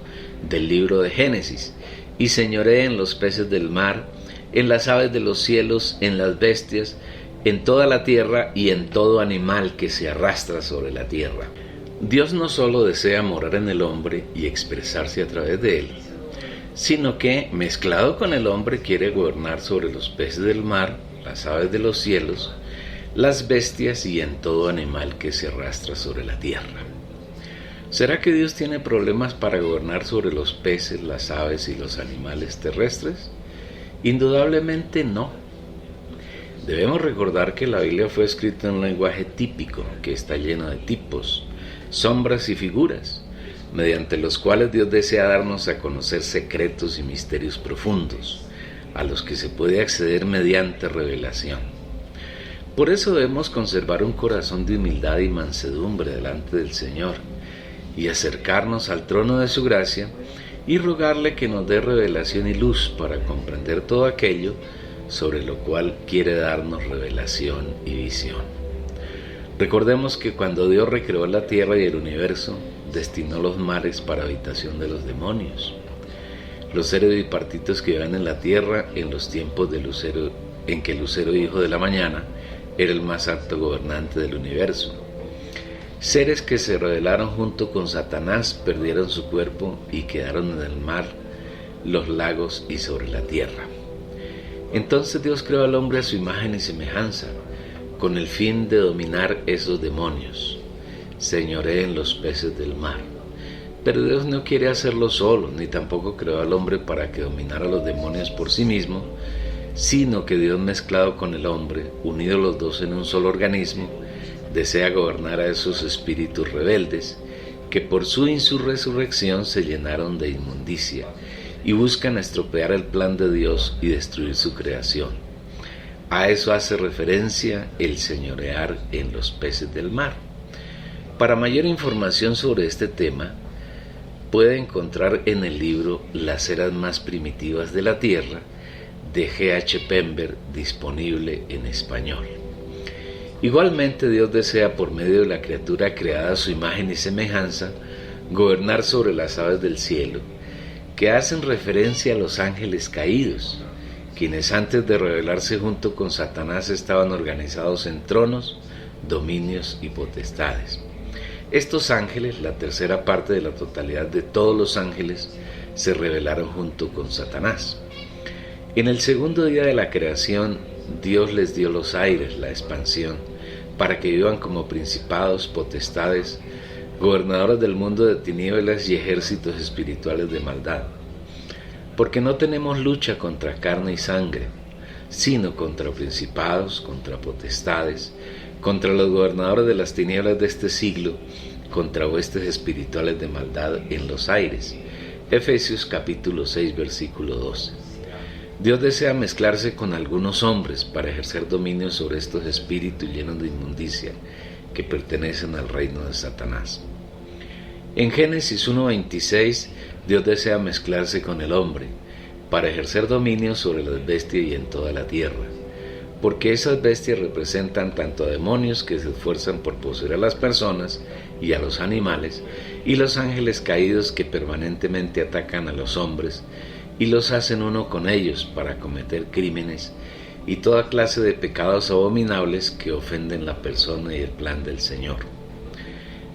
del libro de Génesis. Y señoree en los peces del mar, en las aves de los cielos, en las bestias, en toda la tierra y en todo animal que se arrastra sobre la tierra. Dios no solo desea morar en el hombre y expresarse a través de él, sino que, mezclado con el hombre, quiere gobernar sobre los peces del mar, las aves de los cielos, las bestias y en todo animal que se arrastra sobre la tierra. ¿Será que Dios tiene problemas para gobernar sobre los peces, las aves y los animales terrestres? Indudablemente no. Debemos recordar que la Biblia fue escrita en un lenguaje típico, que está lleno de tipos, sombras y figuras, mediante los cuales Dios desea darnos a conocer secretos y misterios profundos, a los que se puede acceder mediante revelación. Por eso debemos conservar un corazón de humildad y mansedumbre delante del Señor, y acercarnos al trono de su gracia y rogarle que nos dé revelación y luz para comprender todo aquello sobre lo cual quiere darnos revelación y visión. Recordemos que cuando Dios recreó la tierra y el universo, destinó los mares para habitación de los demonios. Los seres bipartitos que viven en la tierra en los tiempos de Lucero, en que Lucero, hijo de la mañana, era el más alto gobernante del universo. Seres que se rebelaron junto con Satanás perdieron su cuerpo y quedaron en el mar, los lagos y sobre la tierra. Entonces Dios creó al hombre a su imagen y semejanza, con el fin de dominar esos demonios. Señoreen los peces del mar. Pero Dios no quiere hacerlo solo, ni tampoco creó al hombre para que dominara a los demonios por sí mismo, sino que Dios, mezclado con el hombre, unidos los dos en un solo organismo, desea gobernar a esos espíritus rebeldes que por su insurrección se llenaron de inmundicia y buscan estropear el plan de Dios y destruir su creación. A eso hace referencia el señorear en los peces del mar. Para mayor información sobre este tema, puede encontrar en el libro Las eras más primitivas de la Tierra, de G.H. Pember, disponible en español. Igualmente, Dios desea, por medio de la criatura creada a su imagen y semejanza, gobernar sobre las aves del cielo, que hacen referencia a los ángeles caídos, quienes antes de rebelarse junto con Satanás estaban organizados en tronos, dominios y potestades. Estos ángeles, la tercera parte de la totalidad de todos los ángeles, se rebelaron junto con Satanás. En el segundo día de la creación, Dios les dio los aires, la expansión, para que vivan como principados, potestades, gobernadores del mundo de tinieblas y ejércitos espirituales de maldad. Porque no tenemos lucha contra carne y sangre, sino contra principados, contra potestades, contra los gobernadores de las tinieblas de este siglo, contra huestes espirituales de maldad en los aires. Efesios capítulo 6, versículo 12. Dios desea mezclarse con algunos hombres para ejercer dominio sobre estos espíritus llenos de inmundicia que pertenecen al reino de Satanás. En Génesis 1:26, Dios desea mezclarse con el hombre para ejercer dominio sobre las bestias y en toda la tierra, porque esas bestias representan tanto a demonios que se esfuerzan por poseer a las personas y a los animales, y los ángeles caídos que permanentemente atacan a los hombres y los hacen uno con ellos para cometer crímenes y toda clase de pecados abominables que ofenden la persona y el plan del Señor.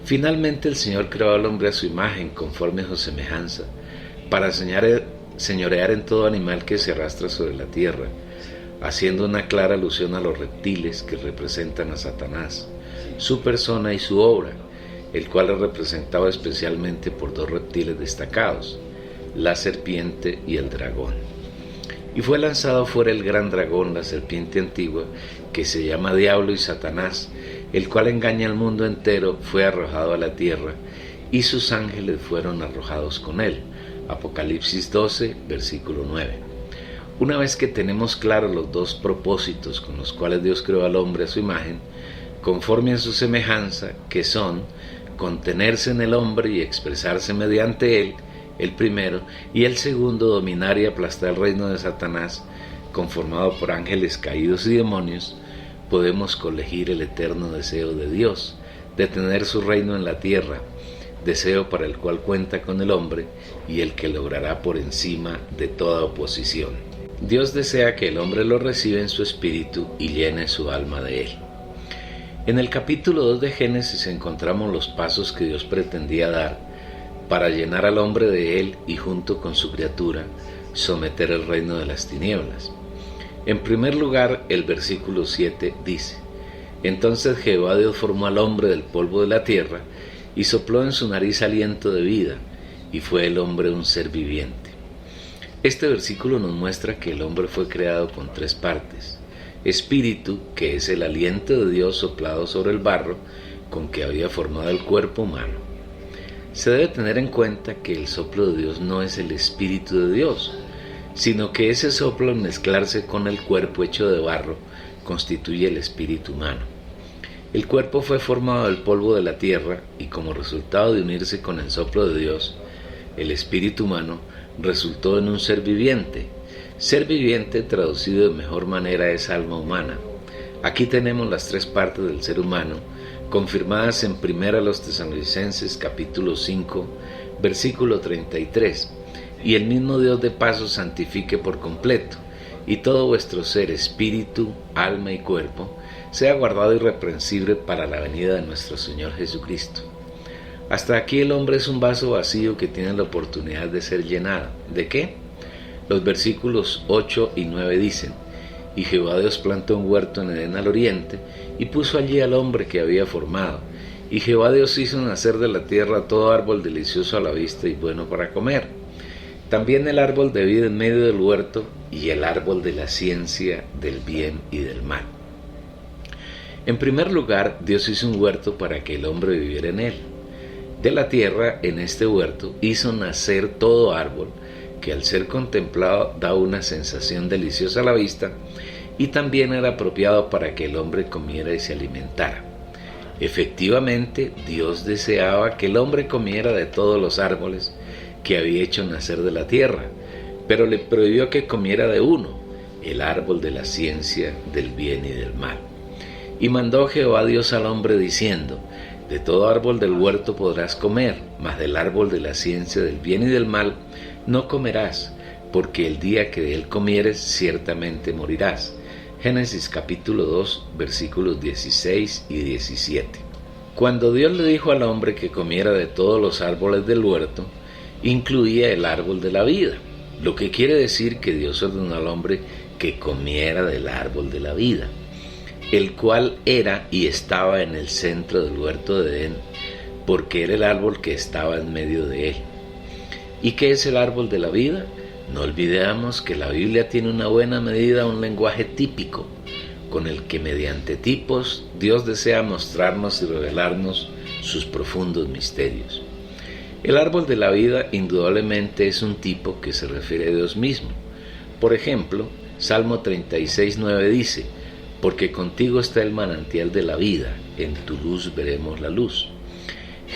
Finalmente el Señor creó al hombre a su imagen, conforme a su semejanza, para señorear en todo animal que se arrastra sobre la tierra, haciendo una clara alusión a los reptiles que representan a Satanás, su persona y su obra, el cual es representado especialmente por dos reptiles destacados, la serpiente y el dragón. Y fue lanzado fuera el gran dragón, la serpiente antigua, que se llama Diablo y Satanás, el cual engaña al mundo entero, fue arrojado a la tierra, y sus ángeles fueron arrojados con él. Apocalipsis 12, versículo 9. Una vez que tenemos claros los dos propósitos con los cuales Dios creó al hombre a su imagen, conforme a su semejanza, que son contenerse en el hombre y expresarse mediante él, el primero, y el segundo, dominar y aplastar el reino de Satanás, conformado por ángeles caídos y demonios, podemos colegir el eterno deseo de Dios de tener su reino en la tierra, deseo para el cual cuenta con el hombre y el que logrará por encima de toda oposición. Dios desea que el hombre lo reciba en su espíritu y llene su alma de él. En el capítulo 2 de Génesis encontramos los pasos que Dios pretendía dar para llenar al hombre de él y junto con su criatura someter el reino de las tinieblas. En primer lugar, el versículo 7 dice: Entonces Jehová Dios formó al hombre del polvo de la tierra y sopló en su nariz aliento de vida, y fue el hombre un ser viviente. Este versículo nos muestra que el hombre fue creado con tres partes: espíritu, que es el aliento de Dios soplado sobre el barro con que había formado el cuerpo humano. Se debe tener en cuenta que el soplo de Dios no es el espíritu de Dios, sino que ese soplo, al mezclarse con el cuerpo hecho de barro, constituye el espíritu humano. El cuerpo fue formado del polvo de la tierra y, como resultado de unirse con el soplo de Dios, el espíritu humano resultó en un ser viviente. Ser viviente, traducido de mejor manera, es alma humana. Aquí tenemos las tres partes del ser humano, confirmadas en 1 Tesalonicenses capítulo 5, versículo 33. Y el mismo Dios de paso santifique por completo, y todo vuestro ser, espíritu, alma y cuerpo, sea guardado irreprensible para la venida de nuestro Señor Jesucristo. Hasta aquí el hombre es un vaso vacío que tiene la oportunidad de ser llenado. ¿De qué? Los versículos 8 y 9 dicen: Y Jehová Dios plantó un huerto en Edén al oriente, y puso allí al hombre que había formado. Y Jehová Dios hizo nacer de la tierra todo árbol delicioso a la vista y bueno para comer. También el árbol de vida en medio del huerto, y el árbol de la ciencia del bien y del mal. En primer lugar, Dios hizo un huerto para que el hombre viviera en él. De la tierra, en este huerto, hizo nacer todo árbol que al ser contemplado da una sensación deliciosa a la vista, y también era apropiado para que el hombre comiera y se alimentara. Efectivamente, Dios deseaba que el hombre comiera de todos los árboles que había hecho nacer de la tierra, pero le prohibió que comiera de uno, el árbol de la ciencia del bien y del mal. Y mandó Jehová Dios al hombre diciendo: De todo árbol del huerto podrás comer, mas del árbol de la ciencia del bien y del mal no comerás, porque el día que de él comieres ciertamente morirás. Génesis capítulo 2, versículos 16 y 17. Cuando Dios le dijo al hombre que comiera de todos los árboles del huerto, incluía el árbol de la vida, lo que quiere decir que Dios ordenó al hombre que comiera del árbol de la vida, el cual era y estaba en el centro del huerto de Edén, porque era el árbol que estaba en medio de él. ¿Y qué es el árbol de la vida? No olvidemos que la Biblia tiene una buena medida, un lenguaje típico, con el que mediante tipos Dios desea mostrarnos y revelarnos sus profundos misterios. El árbol de la vida indudablemente es un tipo que se refiere a Dios mismo. Por ejemplo, Salmo 36:9 dice: Porque contigo está el manantial de la vida, en tu luz veremos la luz.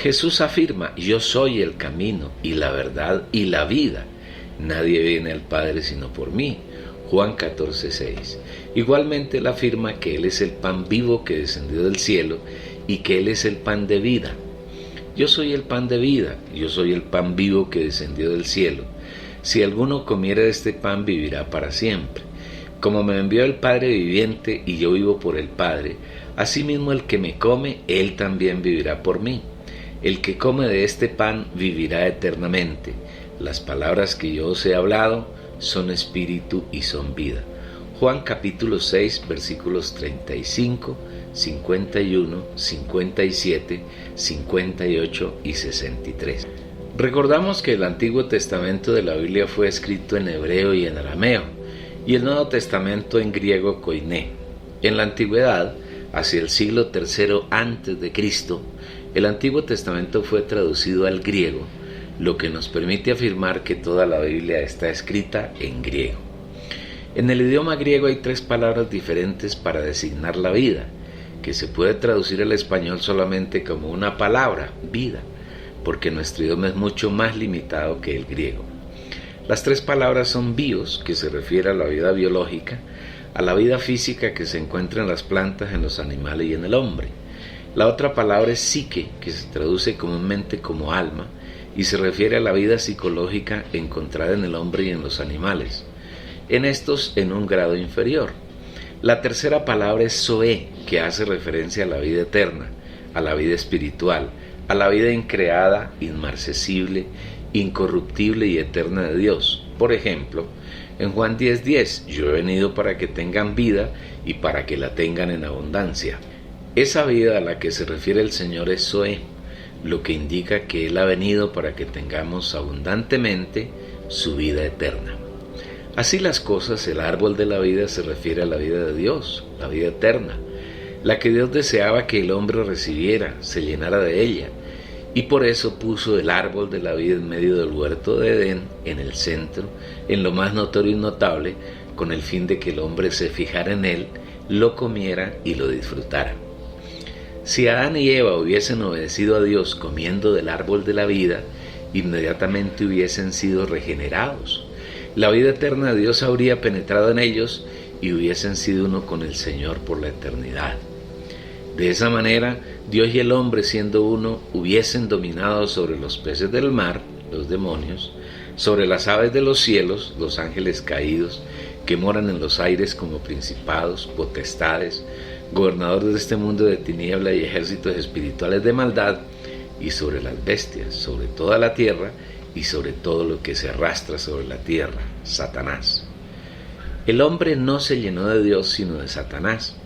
Jesús afirma: Yo soy el camino y la verdad y la vida. Nadie viene al Padre sino por mí. Juan 14:6. Igualmente él afirma que Él es el pan vivo que descendió del cielo y que Él es el pan de vida. Yo soy el pan de vida, yo soy el pan vivo que descendió del cielo. Si alguno comiera de este pan vivirá para siempre. Como me envió el Padre viviente y yo vivo por el Padre, asimismo el que me come, él también vivirá por mí. El que come de este pan vivirá eternamente. Las palabras que yo os he hablado son espíritu y son vida. Juan capítulo 6, versículos 35, 51, 57, 58 y 63. Recordamos que el Antiguo Testamento de la Biblia fue escrito en hebreo y en arameo, y el Nuevo Testamento en griego koiné. En la antigüedad, hacia el siglo III a.C., el Antiguo Testamento fue traducido al griego, lo que nos permite afirmar que toda la Biblia está escrita en griego. En el idioma griego hay tres palabras diferentes para designar la vida, que se puede traducir al español solamente como una palabra, vida, porque nuestro idioma es mucho más limitado que el griego. Las tres palabras son bios, que se refiere a la vida biológica, a la vida física que se encuentra en las plantas, en los animales y en el hombre. La otra palabra es psique, que se traduce comúnmente como alma, y se refiere a la vida psicológica encontrada en el hombre y en los animales, en estos en un grado inferior. La tercera palabra es zoe, que hace referencia a la vida eterna, a la vida espiritual, a la vida increada, inmarcesible, incorruptible y eterna de Dios. Por ejemplo, en Juan 10:10, yo he venido para que tengan vida y para que la tengan en abundancia. Esa vida a la que se refiere el Señor es Zoe, lo que indica que Él ha venido para que tengamos abundantemente su vida eterna. Así las cosas, el árbol de la vida se refiere a la vida de Dios, la vida eterna, la que Dios deseaba que el hombre recibiera, se llenara de ella, y por eso puso el árbol de la vida en medio del huerto de Edén, en el centro, en lo más notorio y notable, con el fin de que el hombre se fijara en él, lo comiera y lo disfrutara. Si Adán y Eva hubiesen obedecido a Dios comiendo del árbol de la vida, inmediatamente hubiesen sido regenerados. La vida eterna de Dios habría penetrado en ellos y hubiesen sido uno con el Señor por la eternidad. De esa manera, Dios y el hombre, siendo uno, hubiesen dominado sobre los peces del mar, los demonios, sobre las aves de los cielos, los ángeles caídos, que moran en los aires como principados, potestades, gobernadores de este mundo de tiniebla y ejércitos espirituales de maldad, y sobre las bestias, sobre toda la tierra y sobre todo lo que se arrastra sobre la tierra, Satanás. El hombre no se llenó de Dios sino de Satanás.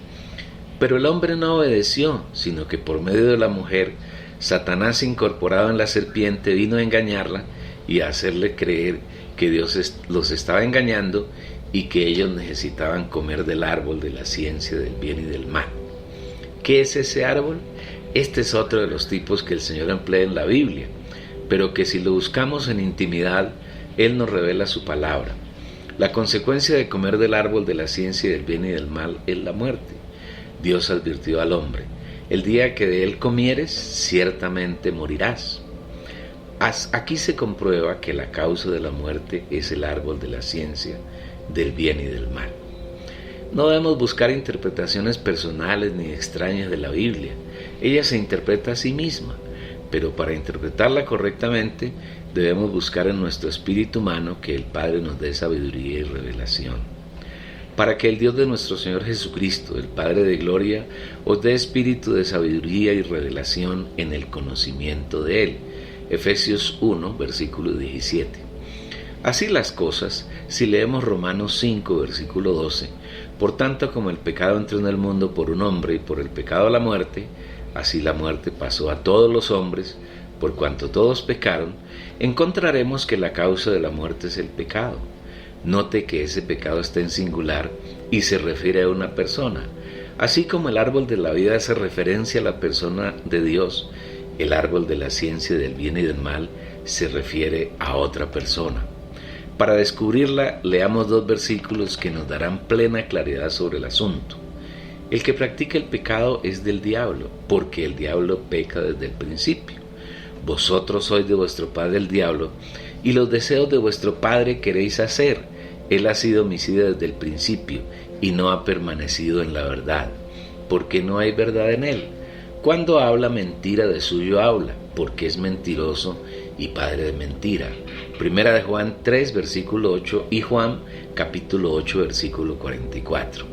Pero el hombre no obedeció, sino que por medio de la mujer, Satanás, incorporado en la serpiente, vino a engañarla y a hacerle creer que Dios los estaba engañando y que ellos necesitaban comer del árbol de la ciencia del bien y del mal. ¿Qué es ese árbol? Este es otro de los tipos que el Señor emplea en la Biblia, pero que si lo buscamos en intimidad, Él nos revela su palabra. La consecuencia de comer del árbol de la ciencia del bien y del mal es la muerte. Dios advirtió al hombre: el día que de él comieres, ciertamente morirás. Aquí se comprueba que la causa de la muerte es el árbol de la ciencia del bien y del mal. No debemos buscar interpretaciones personales ni extrañas de la Biblia. Ella se interpreta a sí misma, pero para interpretarla correctamente debemos buscar en nuestro espíritu humano que el Padre nos dé sabiduría y revelación. Para que el Dios de nuestro Señor Jesucristo, el Padre de gloria, os dé espíritu de sabiduría y revelación en el conocimiento de Él. Efesios 1, versículo 17. Así las cosas, si leemos Romanos 5, versículo 12, por tanto como el pecado entró en el mundo por un hombre y por el pecado la muerte, así la muerte pasó a todos los hombres, por cuanto todos pecaron, encontraremos que la causa de la muerte es el pecado. Note que ese pecado está en singular y se refiere a una persona. Así como el árbol de la vida hace referencia a la persona de Dios, el árbol de la ciencia del bien y del mal se refiere a otra persona. Para descubrirla, leamos 2 versículos que nos darán plena claridad sobre el asunto. El que practica el pecado es del diablo, porque el diablo peca desde el principio. Vosotros sois de vuestro padre el diablo, y los deseos de vuestro padre queréis hacer. Él ha sido homicida desde el principio, y no ha permanecido en la verdad, porque no hay verdad en él. Cuando habla mentira, de suyo habla, porque es mentiroso y padre de mentira. Primera de Juan 3, versículo 8, y Juan capítulo 8, versículo 44.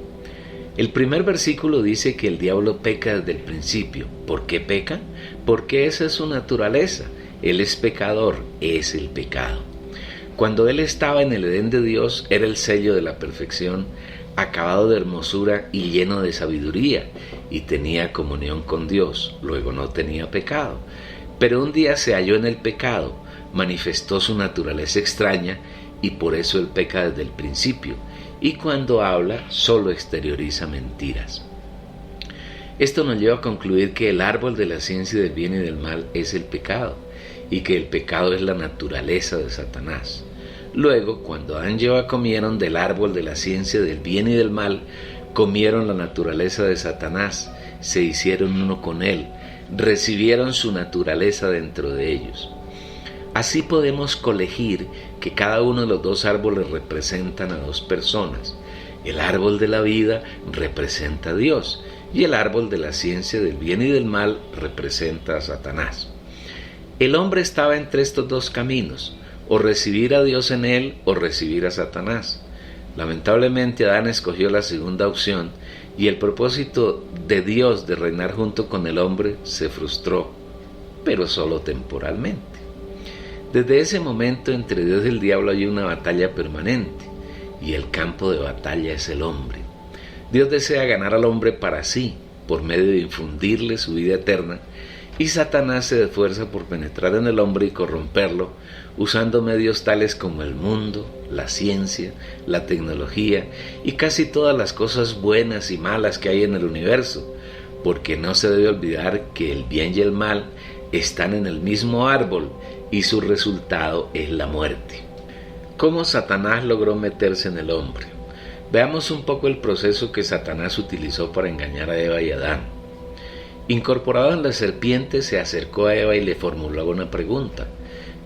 El primer versículo dice que el diablo peca desde el principio. ¿Por qué peca? Porque esa es su naturaleza. Él es pecador, es el pecado. Cuando él estaba en el Edén de Dios, era el sello de la perfección, acabado de hermosura y lleno de sabiduría, y tenía comunión con Dios, luego no tenía pecado. Pero un día se halló en el pecado, manifestó su naturaleza extraña, y por eso él peca desde el principio, y cuando habla solo exterioriza mentiras. Esto nos lleva a concluir que el árbol de la ciencia del bien y del mal es el pecado, y que el pecado es la naturaleza de Satanás. Luego, cuando Adán y Eva comieron del árbol de la ciencia del bien y del mal, comieron la naturaleza de Satanás, se hicieron uno con él, recibieron su naturaleza dentro de ellos. Así podemos colegir que cada uno de los 2 árboles representan a 2 personas. El árbol de la vida representa a Dios, y el árbol de la ciencia del bien y del mal representa a Satanás. El hombre estaba entre estos 2 caminos, o recibir a Dios en él o recibir a Satanás. Lamentablemente Adán escogió la segunda opción y el propósito de Dios de reinar junto con el hombre se frustró, pero solo temporalmente. Desde ese momento entre Dios y el diablo hay una batalla permanente y el campo de batalla es el hombre. Dios desea ganar al hombre para sí, por medio de infundirle su vida eterna, y Satanás se esfuerza por penetrar en el hombre y corromperlo, usando medios tales como el mundo, la ciencia, la tecnología y casi todas las cosas buenas y malas que hay en el universo, porque no se debe olvidar que el bien y el mal están en el mismo árbol y su resultado es la muerte. ¿Cómo Satanás logró meterse en el hombre? Veamos un poco el proceso que Satanás utilizó para engañar a Eva y a Adán. Incorporado en la serpiente, se acercó a Eva y le formuló una pregunta: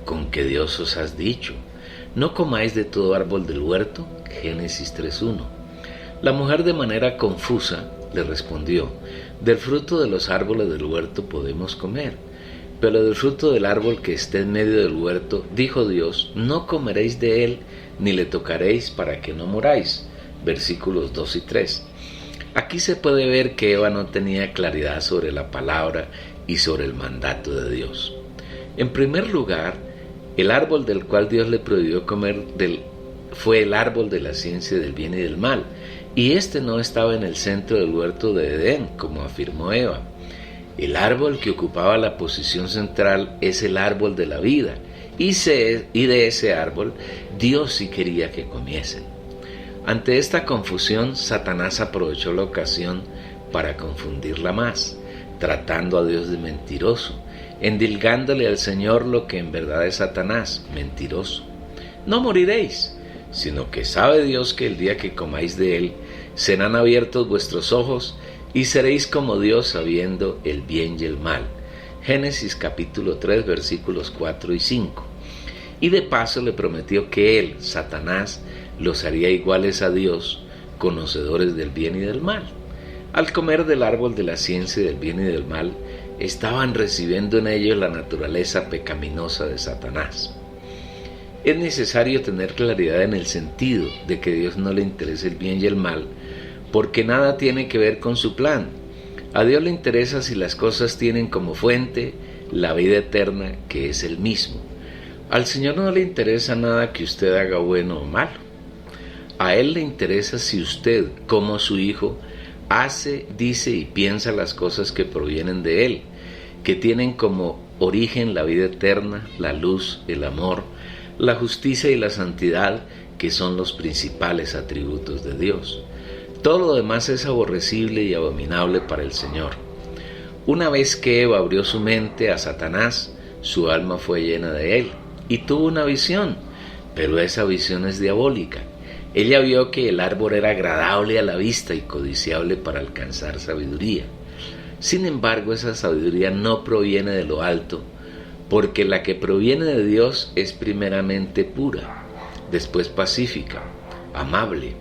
¿con qué Dios os has dicho? ¿No comáis de todo árbol del huerto? Génesis 3:1. La mujer, de manera confusa, le respondió: del fruto de los árboles del huerto podemos comer, pero del fruto del árbol que esté en medio del huerto, dijo Dios, no comeréis de él, ni le tocaréis para que no muráis. Versículos 2 y 3. Aquí se puede ver que Eva no tenía claridad sobre la palabra y sobre el mandato de Dios. En primer lugar, el árbol del cual Dios le prohibió comer fue el árbol de la ciencia del bien y del mal, y este no estaba en el centro del huerto de Edén, como afirmó Eva. El árbol que ocupaba la posición central es el árbol de la vida, y de ese árbol Dios sí quería que comiesen. Ante esta confusión, Satanás aprovechó la ocasión para confundirla más, tratando a Dios de mentiroso, endilgándole al Señor lo que en verdad es Satanás, mentiroso. No moriréis, sino que sabe Dios que el día que comáis de él, serán abiertos vuestros ojos y seréis como Dios sabiendo el bien y el mal. Génesis capítulo 3 versículos 4 y 5. Y de paso le prometió que él, Satanás, los haría iguales a Dios, conocedores del bien y del mal. Al comer del árbol de la ciencia del bien y del mal, estaban recibiendo en ellos la naturaleza pecaminosa de Satanás. Es necesario tener claridad en el sentido de que a Dios no le interesa el bien y el mal, porque nada tiene que ver con su plan. A Dios le interesa si las cosas tienen como fuente la vida eterna, que es Él mismo. Al Señor no le interesa nada que usted haga bueno o malo. A Él le interesa si usted, como su hijo, hace, dice y piensa las cosas que provienen de Él, que tienen como origen la vida eterna, la luz, el amor, la justicia y la santidad, que son los principales atributos de Dios. Todo lo demás es aborrecible y abominable para el Señor. Una vez que Eva abrió su mente a Satanás, su alma fue llena de él y tuvo una visión, pero esa visión es diabólica. Ella vio que el árbol era agradable a la vista y codiciable para alcanzar sabiduría. Sin embargo, esa sabiduría no proviene de lo alto, porque la que proviene de Dios es primeramente pura, después pacífica, amable,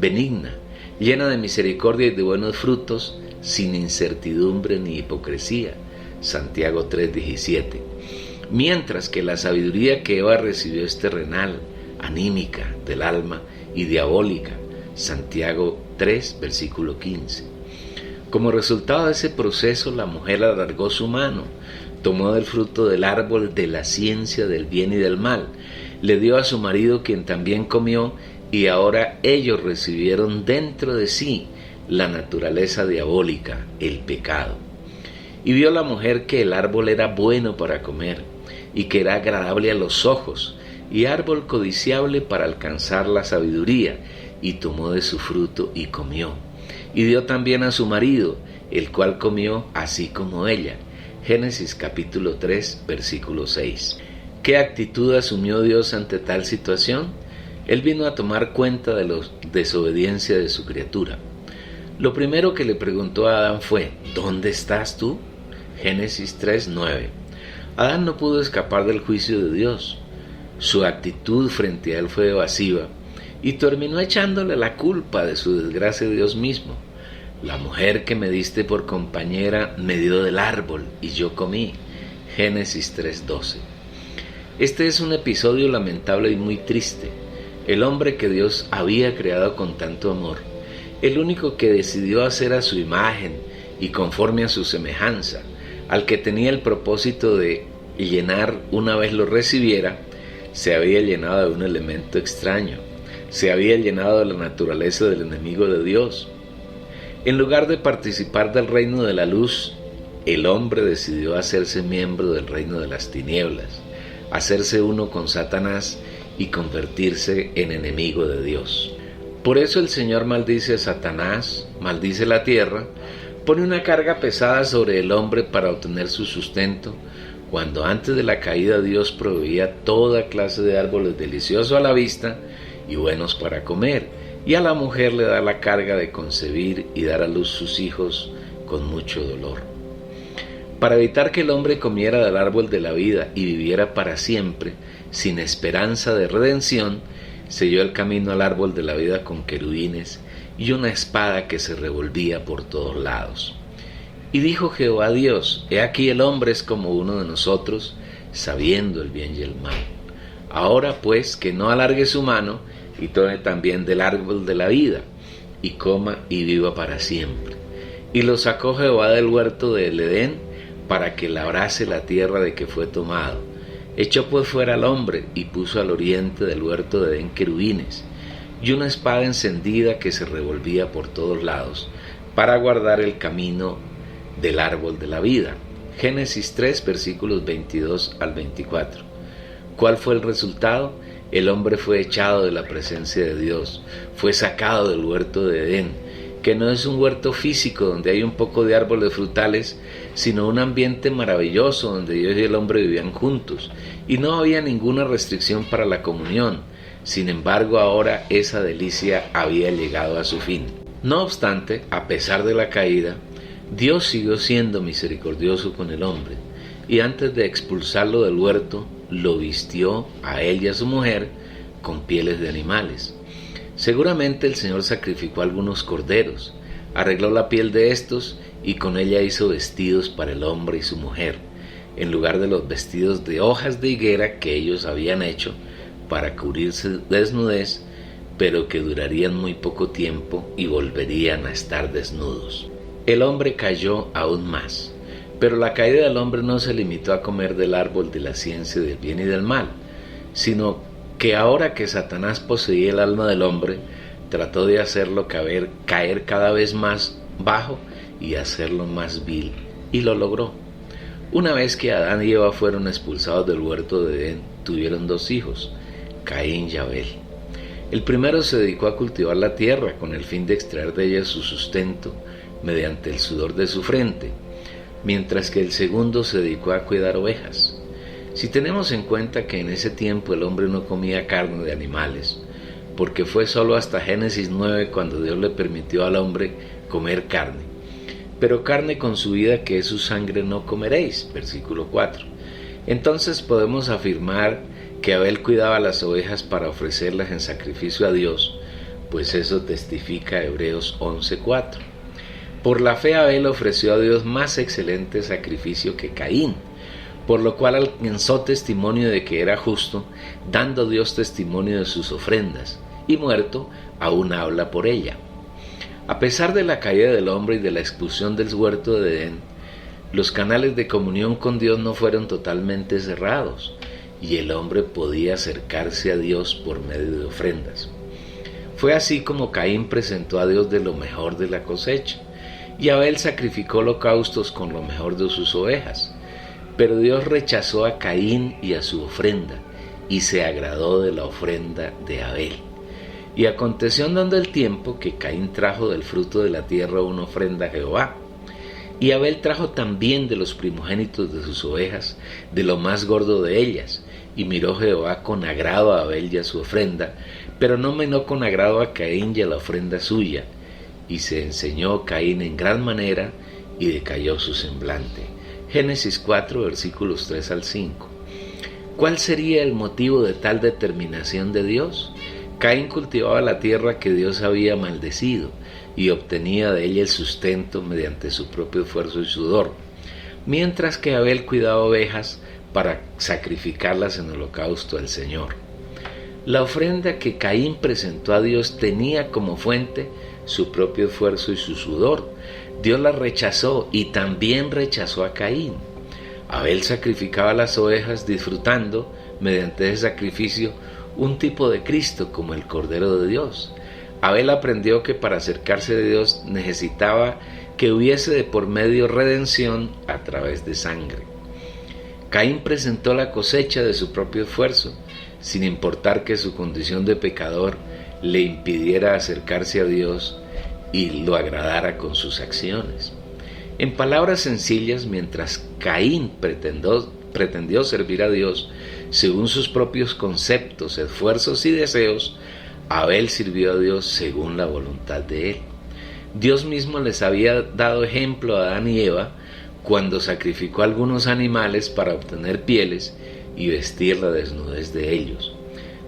benigna, llena de misericordia y de buenos frutos, sin incertidumbre ni hipocresía. Santiago 3:17. Mientras que la sabiduría que Eva recibió es terrenal, anímica, del alma y diabólica. Santiago 3, versículo 15. Como resultado de ese proceso, la mujer alargó su mano, tomó del fruto del árbol de la ciencia del bien y del mal, le dio a su marido, quien también comió, y ahora ellos recibieron dentro de sí la naturaleza diabólica, el pecado. Y vio la mujer que el árbol era bueno para comer, y que era agradable a los ojos, y árbol codiciable para alcanzar la sabiduría, y tomó de su fruto y comió. Y dio también a su marido, el cual comió así como ella. Génesis capítulo 3, versículo 6. ¿Qué actitud asumió Dios ante tal situación? Él vino a tomar cuenta de la desobediencia de su criatura. Lo primero que le preguntó a Adán fue: ¿dónde estás tú? Génesis 3, 9. Adán no pudo escapar del juicio de Dios. Su actitud frente a él fue evasiva y terminó echándole la culpa de su desgracia a Dios mismo. La mujer que me diste por compañera me dio del árbol y yo comí. Génesis 3:12. Este es un episodio lamentable y muy triste. El hombre que Dios había creado con tanto amor, el único que decidió hacer a su imagen y conforme a su semejanza, al que tenía el propósito de llenar una vez lo recibiera, se había llenado de un elemento extraño, se había llenado de la naturaleza del enemigo de Dios. En lugar de participar del reino de la luz, el hombre decidió hacerse miembro del reino de las tinieblas, hacerse uno con Satanás y convertirse en enemigo de Dios. Por eso el Señor maldice a Satanás, maldice la tierra, pone una carga pesada sobre el hombre para obtener su sustento, cuando antes de la caída Dios proveía toda clase de árboles deliciosos a la vista y buenos para comer, y a la mujer le da la carga de concebir y dar a luz sus hijos con mucho dolor. Para evitar que el hombre comiera del árbol de la vida y viviera para siempre, sin esperanza de redención, selló el camino al árbol de la vida con querubines y una espada que se revolvía por todos lados. Y dijo Jehová Dios: he aquí el hombre es como uno de nosotros, sabiendo el bien y el mal. Ahora pues que no alargue su mano y tome también del árbol de la vida, y coma y viva para siempre. Y lo sacó Jehová del huerto del Edén, para que labrase la tierra de que fue tomado. Echó pues fuera al hombre, y puso al oriente del huerto de Edén querubines, y una espada encendida que se revolvía por todos lados, para guardar el camino del árbol de la vida. Génesis 3, versículos 22 al 24. ¿Cuál fue el resultado? El hombre fue echado de la presencia de Dios, fue sacado del huerto de Edén, que no es un huerto físico donde hay un poco de árboles frutales, sino un ambiente maravilloso donde Dios y el hombre vivían juntos, y no había ninguna restricción para la comunión. Sin embargo, ahora esa delicia había llegado a su fin. No obstante, a pesar de la caída, Dios siguió siendo misericordioso con el hombre, y antes de expulsarlo del huerto, lo vistió a él y a su mujer con pieles de animales. Seguramente el Señor sacrificó algunos corderos, arregló la piel de estos y con ella hizo vestidos para el hombre y su mujer, en lugar de los vestidos de hojas de higuera que ellos habían hecho para cubrirse desnudez, pero que durarían muy poco tiempo y volverían a estar desnudos. El hombre cayó aún más, pero la caída del hombre no se limitó a comer del árbol de la ciencia del bien y del mal, sino que ahora que Satanás poseía el alma del hombre, trató de hacerlo caer cada vez más bajo y hacerlo más vil, y lo logró. Una vez que Adán y Eva fueron expulsados del huerto de Edén, tuvieron dos hijos, Caín y Abel. El primero se dedicó a cultivar la tierra con el fin de extraer de ella su sustento mediante el sudor de su frente, mientras que el segundo se dedicó a cuidar ovejas. Si tenemos en cuenta que en ese tiempo el hombre no comía carne de animales, porque fue solo hasta Génesis 9 cuando Dios le permitió al hombre comer carne. Pero carne con su vida, que es su sangre, no comeréis, versículo 4. Entonces podemos afirmar que Abel cuidaba las ovejas para ofrecerlas en sacrificio a Dios, pues eso testifica Hebreos 11:4. Por la fe Abel ofreció a Dios más excelente sacrificio que Caín, por lo cual alcanzó testimonio de que era justo, dando Dios testimonio de sus ofrendas, y muerto aún habla por ella. A pesar de la caída del hombre y de la expulsión del huerto de Edén, los canales de comunión con Dios no fueron totalmente cerrados, y el hombre podía acercarse a Dios por medio de ofrendas. Fue así como Caín presentó a Dios de lo mejor de la cosecha, y Abel sacrificó holocaustos con lo mejor de sus ovejas. Pero Dios rechazó a Caín y a su ofrenda, y se agradó de la ofrenda de Abel. Y aconteció andando el tiempo que Caín trajo del fruto de la tierra una ofrenda a Jehová, y Abel trajo también de los primogénitos de sus ovejas, de lo más gordo de ellas, y miró Jehová con agrado a Abel y a su ofrenda, pero no miró con agrado a Caín y a la ofrenda suya, y se enseñó Caín en gran manera, y decayó su semblante. Génesis 4, versículos 3 al 5. ¿Cuál sería el motivo de tal determinación de Dios? Caín cultivaba la tierra que Dios había maldecido, y obtenía de ella el sustento mediante su propio esfuerzo y sudor, mientras que Abel cuidaba ovejas para sacrificarlas en holocausto al Señor. La ofrenda que Caín presentó a Dios tenía como fuente su propio esfuerzo y su sudor. Dios la rechazó y también rechazó a Caín. Abel sacrificaba las ovejas disfrutando, mediante ese sacrificio, un tipo de Cristo como el Cordero de Dios. Abel aprendió que para acercarse a Dios necesitaba que hubiese de por medio redención a través de sangre. Caín presentó la cosecha de su propio esfuerzo, sin importar que su condición de pecador le impidiera acercarse a Dios y lo agradara con sus acciones. En palabras sencillas, mientras Caín pretendió servir a Dios según sus propios conceptos, esfuerzos y deseos, Abel sirvió a Dios según la voluntad de él. Dios mismo les había dado ejemplo a Adán y Eva cuando sacrificó algunos animales para obtener pieles y vestir la desnudez de ellos.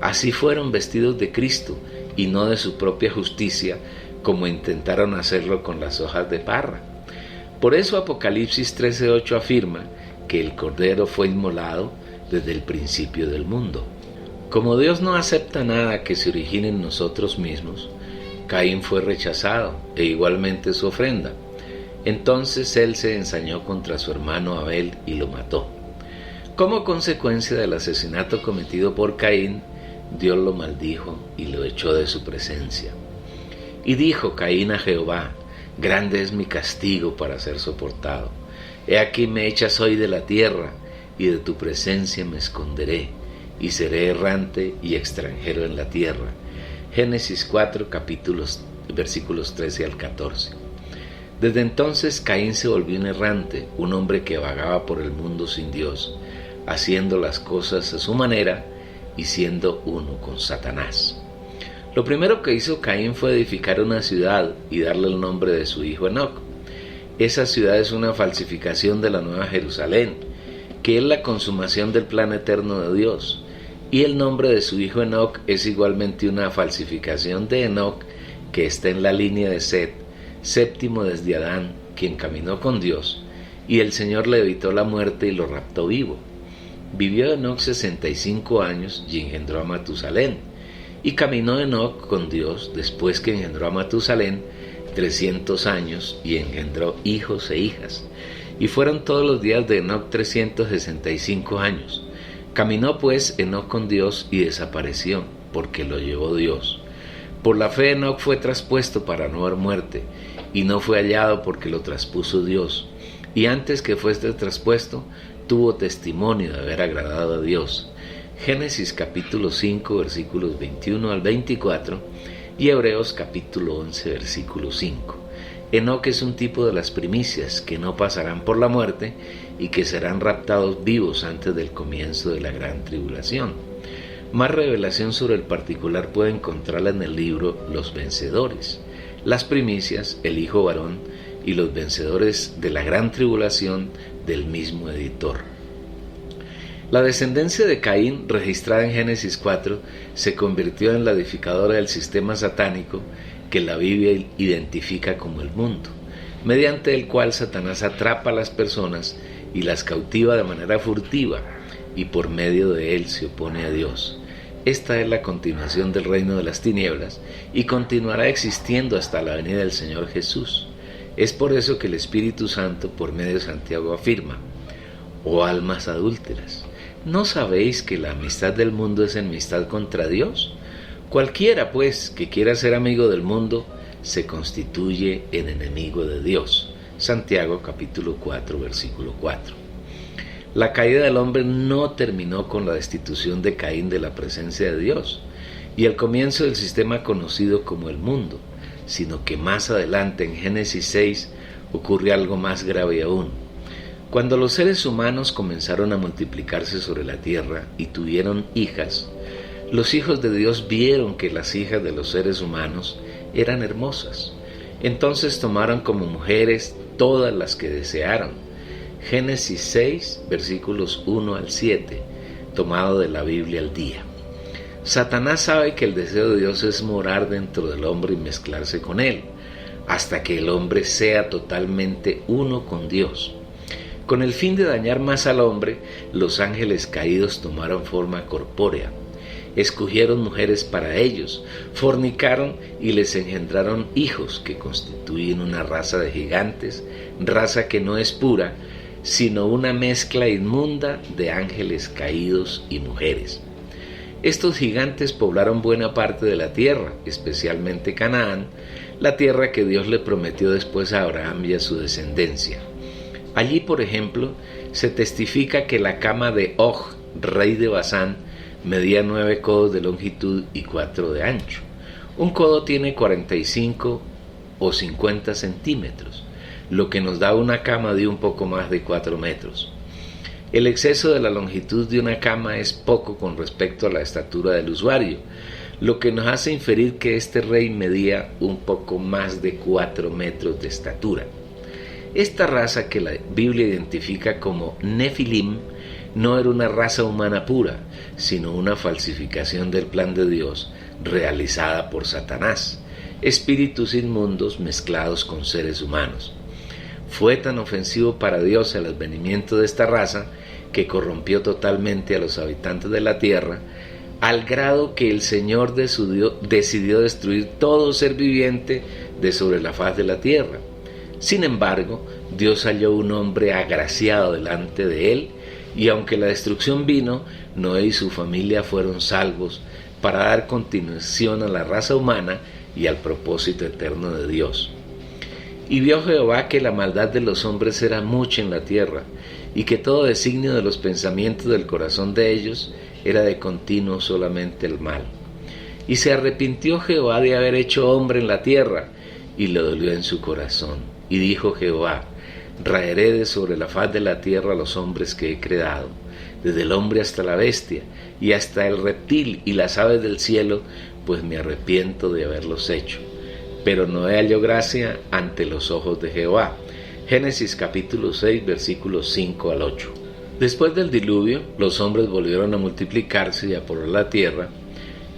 Así fueron vestidos de Cristo y no de su propia justicia, como intentaron hacerlo con las hojas de parra. Por eso Apocalipsis 13:8 afirma que el Cordero fue inmolado desde el principio del mundo. Como Dios no acepta nada que se origine en nosotros mismos, Caín fue rechazado e igualmente su ofrenda. Entonces él se ensañó contra su hermano Abel y lo mató. Como consecuencia del asesinato cometido por Caín, Dios lo maldijo y lo echó de su presencia. Y dijo Caín a Jehová: grande es mi castigo para ser soportado. He aquí me echas hoy de la tierra, y de tu presencia me esconderé, y seré errante y extranjero en la tierra. Génesis 4, versículos 13 al 14. Desde entonces Caín se volvió un errante, un hombre que vagaba por el mundo sin Dios, haciendo las cosas a su manera y siendo uno con Satanás. Lo primero que hizo Caín fue edificar una ciudad y darle el nombre de su hijo Enoc. Esa ciudad es una falsificación de la Nueva Jerusalén, que es la consumación del plan eterno de Dios, y el nombre de su hijo Enoc es igualmente una falsificación de Enoc, que está en la línea de Set, séptimo desde Adán, quien caminó con Dios, y el Señor le evitó la muerte y lo raptó vivo. Vivió Enoc 65 años y engendró a Matusalén, y caminó Enoc con Dios después que engendró a Matusalén 300 años y engendró hijos e hijas, y fueron todos los días de Enoc 365 años. Caminó pues Enoc con Dios y desapareció, porque lo llevó Dios. Por la fe Enoc fue traspuesto para no ver muerte, y no fue hallado porque lo traspuso Dios. Y antes que fuese traspuesto, tuvo testimonio de haber agradado a Dios. Génesis capítulo 5, versículos 21 al 24, y Hebreos capítulo 11, versículo 5. Enoc es un tipo de las primicias que no pasarán por la muerte y que serán raptados vivos antes del comienzo de la gran tribulación. Más revelación sobre el particular puede encontrarla en el libro Los Vencedores, las primicias, el hijo varón y los vencedores de la gran tribulación del mismo editor. La descendencia de Caín, registrada en Génesis 4, se convirtió en la edificadora del sistema satánico que la Biblia identifica como el mundo, mediante el cual Satanás atrapa a las personas y las cautiva de manera furtiva, y por medio de él se opone a Dios. Esta es la continuación del reino de las tinieblas y continuará existiendo hasta la venida del Señor Jesús. Es por eso que el Espíritu Santo, por medio de Santiago, afirma: oh almas adúlteras, ¿no sabéis que la amistad del mundo es enemistad contra Dios? Cualquiera, pues, que quiera ser amigo del mundo, se constituye en enemigo de Dios. Santiago capítulo 4, versículo 4. La caída del hombre no terminó con la destitución de Caín de la presencia de Dios y el comienzo del sistema conocido como el mundo, sino que más adelante, en Génesis 6, ocurre algo más grave aún. Cuando los seres humanos comenzaron a multiplicarse sobre la tierra y tuvieron hijas, los hijos de Dios vieron que las hijas de los seres humanos eran hermosas. Entonces tomaron como mujeres todas las que desearon. Génesis 6, versículos 1 al 7, tomado de la Biblia al día. Satanás sabe que el deseo de Dios es morar dentro del hombre y mezclarse con él, hasta que el hombre sea totalmente uno con Dios. Con el fin de dañar más al hombre, los ángeles caídos tomaron forma corpórea. Escogieron mujeres para ellos, fornicaron y les engendraron hijos que constituyen una raza de gigantes, raza que no es pura, sino una mezcla inmunda de ángeles caídos y mujeres. Estos gigantes poblaron buena parte de la tierra, especialmente Canaán, la tierra que Dios le prometió después a Abraham y a su descendencia. Allí, por ejemplo, se testifica que la cama de Og, rey de Basán, medía 9 codos de longitud y 4 de ancho. Un codo tiene 45 o 50 centímetros, lo que nos da una cama de un poco más de 4 metros. El exceso de la longitud de una cama es poco con respecto a la estatura del usuario, lo que nos hace inferir que este rey medía un poco más de 4 metros de estatura. Esta raza que la Biblia identifica como Nefilim no era una raza humana pura, sino una falsificación del plan de Dios realizada por Satanás, espíritus inmundos mezclados con seres humanos. Fue tan ofensivo para Dios el advenimiento de esta raza que corrompió totalmente a los habitantes de la tierra, al grado que el Señor decidió destruir todo ser viviente de sobre la faz de la tierra. Sin embargo, Dios halló un hombre agraciado delante de él, y aunque la destrucción vino, Noé y su familia fueron salvos para dar continuación a la raza humana y al propósito eterno de Dios. Y vio Jehová que la maldad de los hombres era mucha en la tierra, y que todo designio de los pensamientos del corazón de ellos era de continuo solamente el mal. Y se arrepintió Jehová de haber hecho hombre en la tierra, y le dolió en su corazón. Y dijo Jehová: raeré de sobre la faz de la tierra a los hombres que he creado, desde el hombre hasta la bestia, y hasta el reptil y las aves del cielo, pues me arrepiento de haberlos hecho. Pero Noé halló gracia ante los ojos de Jehová. Génesis capítulo 6, versículos 5 al 8. Después del diluvio, los hombres volvieron a multiplicarse y a poblar la tierra,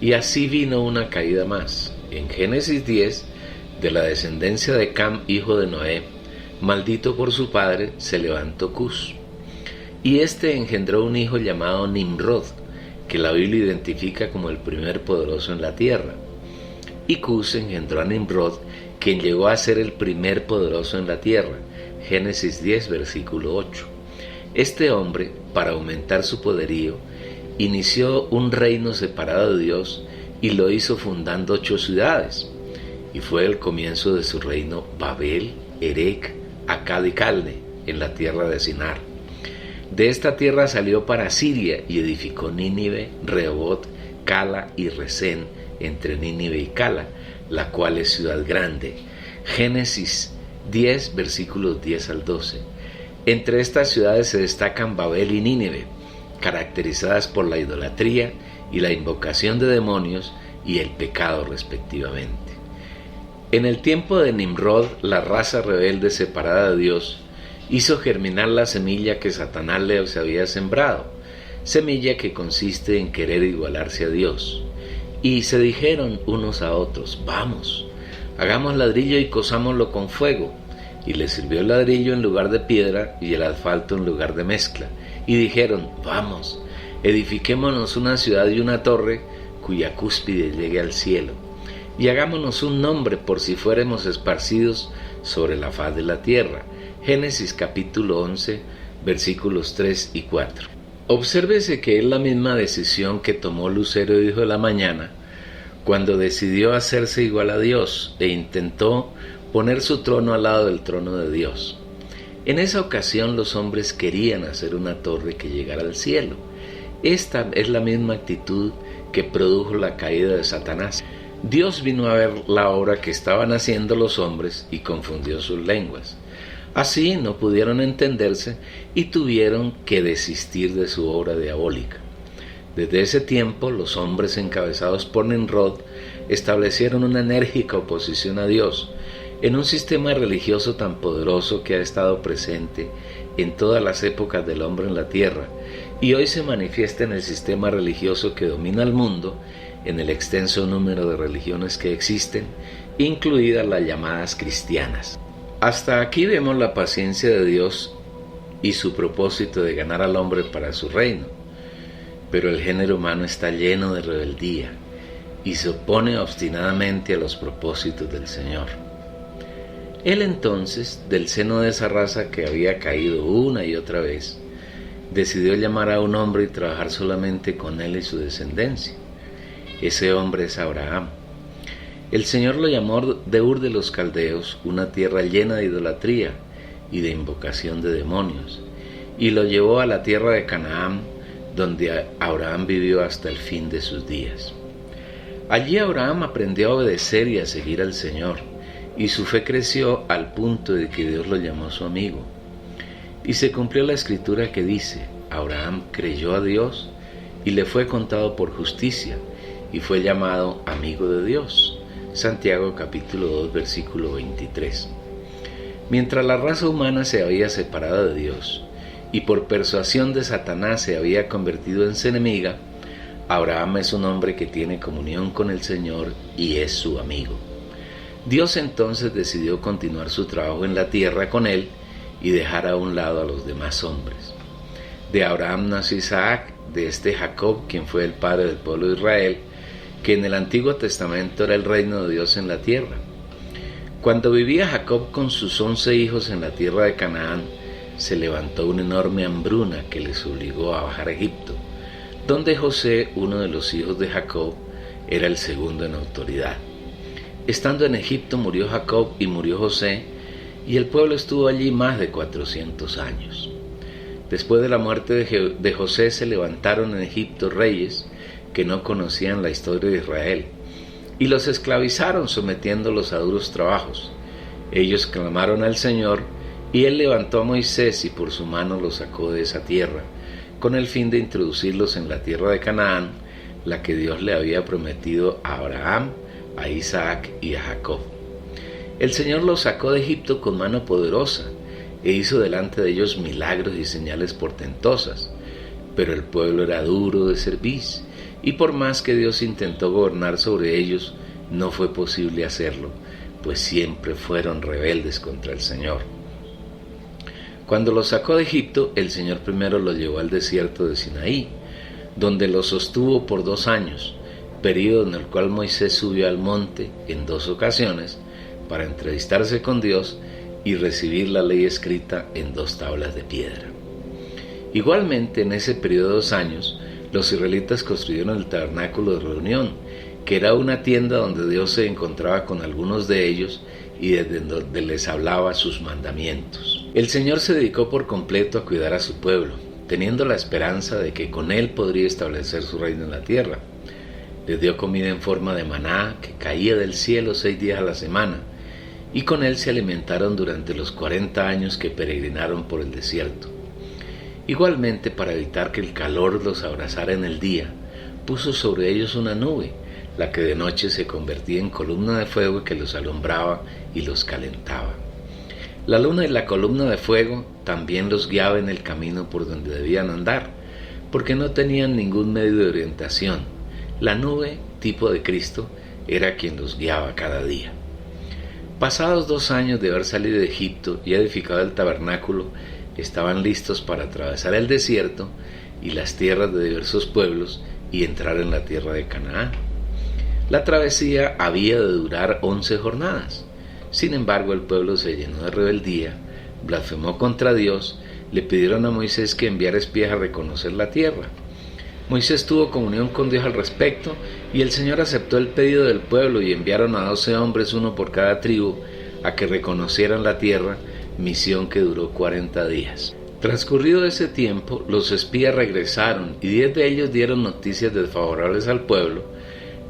y así vino una caída más. En Génesis 10, de la descendencia de Cam, hijo de Noé, maldito por su padre, se levantó Cus. Y éste engendró un hijo llamado Nimrod, que la Biblia identifica como el primer poderoso en la tierra. Y Cus engendró a Nimrod, quien llegó a ser el primer poderoso en la tierra. Génesis 10, versículo 8. Este hombre, para aumentar su poderío, inició un reino separado de Dios y lo hizo fundando 8 ciudades. Y fue el comienzo de su reino Babel, Erec, Accad y Calne, en la tierra de Sinar. De esta tierra salió para Siria y edificó Nínive, Rehobot, Cala y Resén, entre Nínive y Cala, la cual es ciudad grande. Génesis 10, versículos 10 al 12. Entre estas ciudades se destacan Babel y Nínive, caracterizadas por la idolatría y la invocación de demonios y el pecado respectivamente. En el tiempo de Nimrod, la raza rebelde separada de Dios hizo germinar la semilla que Satanás les había sembrado, semilla que consiste en querer igualarse a Dios. Y se dijeron unos a otros: vamos, hagamos ladrillo y cozámoslo con fuego. Y les sirvió el ladrillo en lugar de piedra y el asfalto en lugar de mezcla. Y dijeron: vamos, edifiquémonos una ciudad y una torre cuya cúspide llegue al cielo. Y hagámonos un nombre por si fuéramos esparcidos sobre la faz de la tierra. Génesis capítulo 11, versículos 3 y 4. Obsérvese que es la misma decisión que tomó Lucero, hijo de la mañana, cuando decidió hacerse igual a Dios e intentó poner su trono al lado del trono de Dios. En esa ocasión los hombres querían hacer una torre que llegara al cielo. Esta es la misma actitud que produjo la caída de Satanás. Dios vino a ver la obra que estaban haciendo los hombres y confundió sus lenguas. Así no pudieron entenderse y tuvieron que desistir de su obra diabólica. Desde ese tiempo, los hombres encabezados por Nimrod establecieron una enérgica oposición a Dios en un sistema religioso tan poderoso que ha estado presente en todas las épocas del hombre en la tierra y hoy se manifiesta en el sistema religioso que domina el mundo, en el extenso número de religiones que existen, incluidas las llamadas cristianas. Hasta aquí vemos la paciencia de Dios y su propósito de ganar al hombre para su reino. Pero el género humano está lleno de rebeldía y se opone obstinadamente a los propósitos del Señor. Él entonces, del seno de esa raza que había caído una y otra vez, decidió llamar a un hombre y trabajar solamente con él y su descendencia. Ese hombre es Abraham. El Señor lo llamó de Ur de los Caldeos, una tierra llena de idolatría y de invocación de demonios, y lo llevó a la tierra de Canaán, donde Abraham vivió hasta el fin de sus días. Allí Abraham aprendió a obedecer y a seguir al Señor, y su fe creció al punto de que Dios lo llamó su amigo. Y se cumplió la escritura que dice: Abraham creyó a Dios y le fue contado por justicia, y fue llamado amigo de Dios. Santiago capítulo 2 versículo 23. Mientras la raza humana se había separado de Dios y por persuasión de Satanás se había convertido en su enemiga, Abraham es un hombre que tiene comunión con el Señor y es su amigo. Dios entonces decidió continuar su trabajo en la tierra con él y dejar a un lado a los demás hombres. De Abraham nació Isaac, de este Jacob, quien fue el padre del pueblo de Israel, que en el Antiguo Testamento era el reino de Dios en la tierra. Cuando vivía Jacob con sus 11 hijos en la tierra de Canaán, se levantó una enorme hambruna que les obligó a bajar a Egipto, donde José, uno de los hijos de Jacob, era el segundo en autoridad. Estando en Egipto murió Jacob y murió José, y el pueblo estuvo allí más de 400 años. Después de la muerte de José se levantaron en Egipto reyes que no conocían la historia de Israel, y los esclavizaron sometiéndolos a duros trabajos. Ellos clamaron al Señor, y Él levantó a Moisés y por su mano los sacó de esa tierra, con el fin de introducirlos en la tierra de Canaán, la que Dios le había prometido a Abraham, a Isaac y a Jacob. El Señor los sacó de Egipto con mano poderosa, e hizo delante de ellos milagros y señales portentosas, pero el pueblo era duro de cerviz, y por más que Dios intentó gobernar sobre ellos, no fue posible hacerlo, pues siempre fueron rebeldes contra el Señor. Cuando los sacó de Egipto, el Señor primero los llevó al desierto de Sinaí, donde los sostuvo por 2 años, período en el cual Moisés subió al monte en 2 ocasiones para entrevistarse con Dios y recibir la ley escrita en 2 tablas de piedra. Igualmente, en ese periodo de 2 años, los israelitas construyeron el tabernáculo de reunión, que era una tienda donde Dios se encontraba con algunos de ellos y desde donde les hablaba sus mandamientos. El Señor se dedicó por completo a cuidar a su pueblo, teniendo la esperanza de que con él podría establecer su reino en la tierra. Les dio comida en forma de maná que caía del cielo 6 días a la semana, y con él se alimentaron durante los 40 años que peregrinaron por el desierto. Igualmente, para evitar que el calor los abrazara en el día, puso sobre ellos una nube, la que de noche se convertía en columna de fuego que los alumbraba y los calentaba. La luna y la columna de fuego también los guiaba en el camino por donde debían andar, porque no tenían ningún medio de orientación. La nube, tipo de Cristo, era quien los guiaba cada día. Pasados 2 años de haber salido de Egipto y edificado el tabernáculo, estaban listos para atravesar el desierto y las tierras de diversos pueblos y entrar en la tierra de Canaán. La travesía había de durar 11 jornadas. Sin embargo, el pueblo se llenó de rebeldía, blasfemó contra Dios, le pidieron a Moisés que enviara espías a reconocer la tierra. Moisés tuvo comunión con Dios al respecto, y el Señor aceptó el pedido del pueblo y enviaron a 12 hombres, uno por cada tribu, a que reconocieran la tierra, misión que duró 40 días. Transcurrido ese tiempo, los espías regresaron y 10 de ellos dieron noticias desfavorables al pueblo,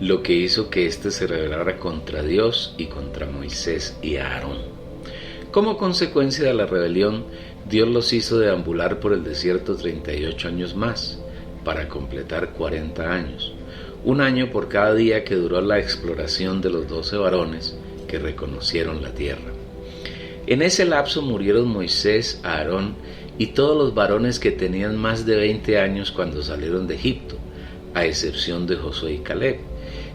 lo que hizo que éste se rebelara contra Dios y contra Moisés y Aarón. Como consecuencia de la rebelión, Dios los hizo deambular por el desierto 38 años más, para completar 40 años, 1 año por cada día que duró la exploración de los 12 varones que reconocieron la tierra. En ese lapso murieron Moisés, Aarón y todos los varones que tenían más de 20 años cuando salieron de Egipto, a excepción de Josué y Caleb,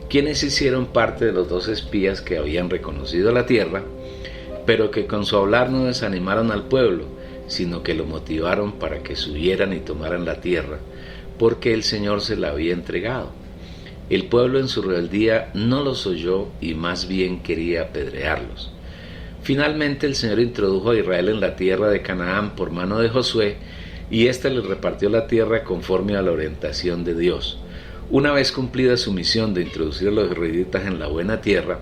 quienes hicieron parte de los 2 espías que habían reconocido la tierra, pero que con su hablar no desanimaron al pueblo, sino que lo motivaron para que subieran y tomaran la tierra, porque el Señor se la había entregado. El pueblo en su rebeldía no los oyó y más bien quería apedrearlos. Finalmente el Señor introdujo a Israel en la tierra de Canaán por mano de Josué, y éste les repartió la tierra conforme a la orientación de Dios. Una vez cumplida su misión de introducir a los israelitas en la buena tierra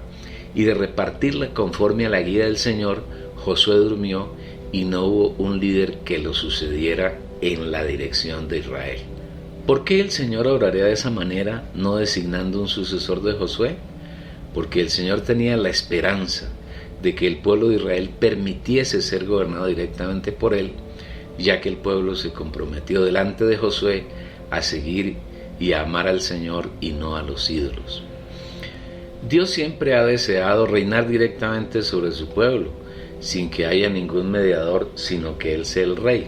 y de repartirla conforme a la guía del Señor, Josué durmió y no hubo un líder que lo sucediera en la dirección de Israel. ¿Por qué el Señor obraría de esa manera, no designando un sucesor de Josué? Porque el Señor tenía la esperanza de que el pueblo de Israel permitiese ser gobernado directamente por él, ya que el pueblo se comprometió delante de Josué a seguir y a amar al Señor y no a los ídolos. Dios siempre ha deseado reinar directamente sobre su pueblo, sin que haya ningún mediador, sino que Él sea el rey.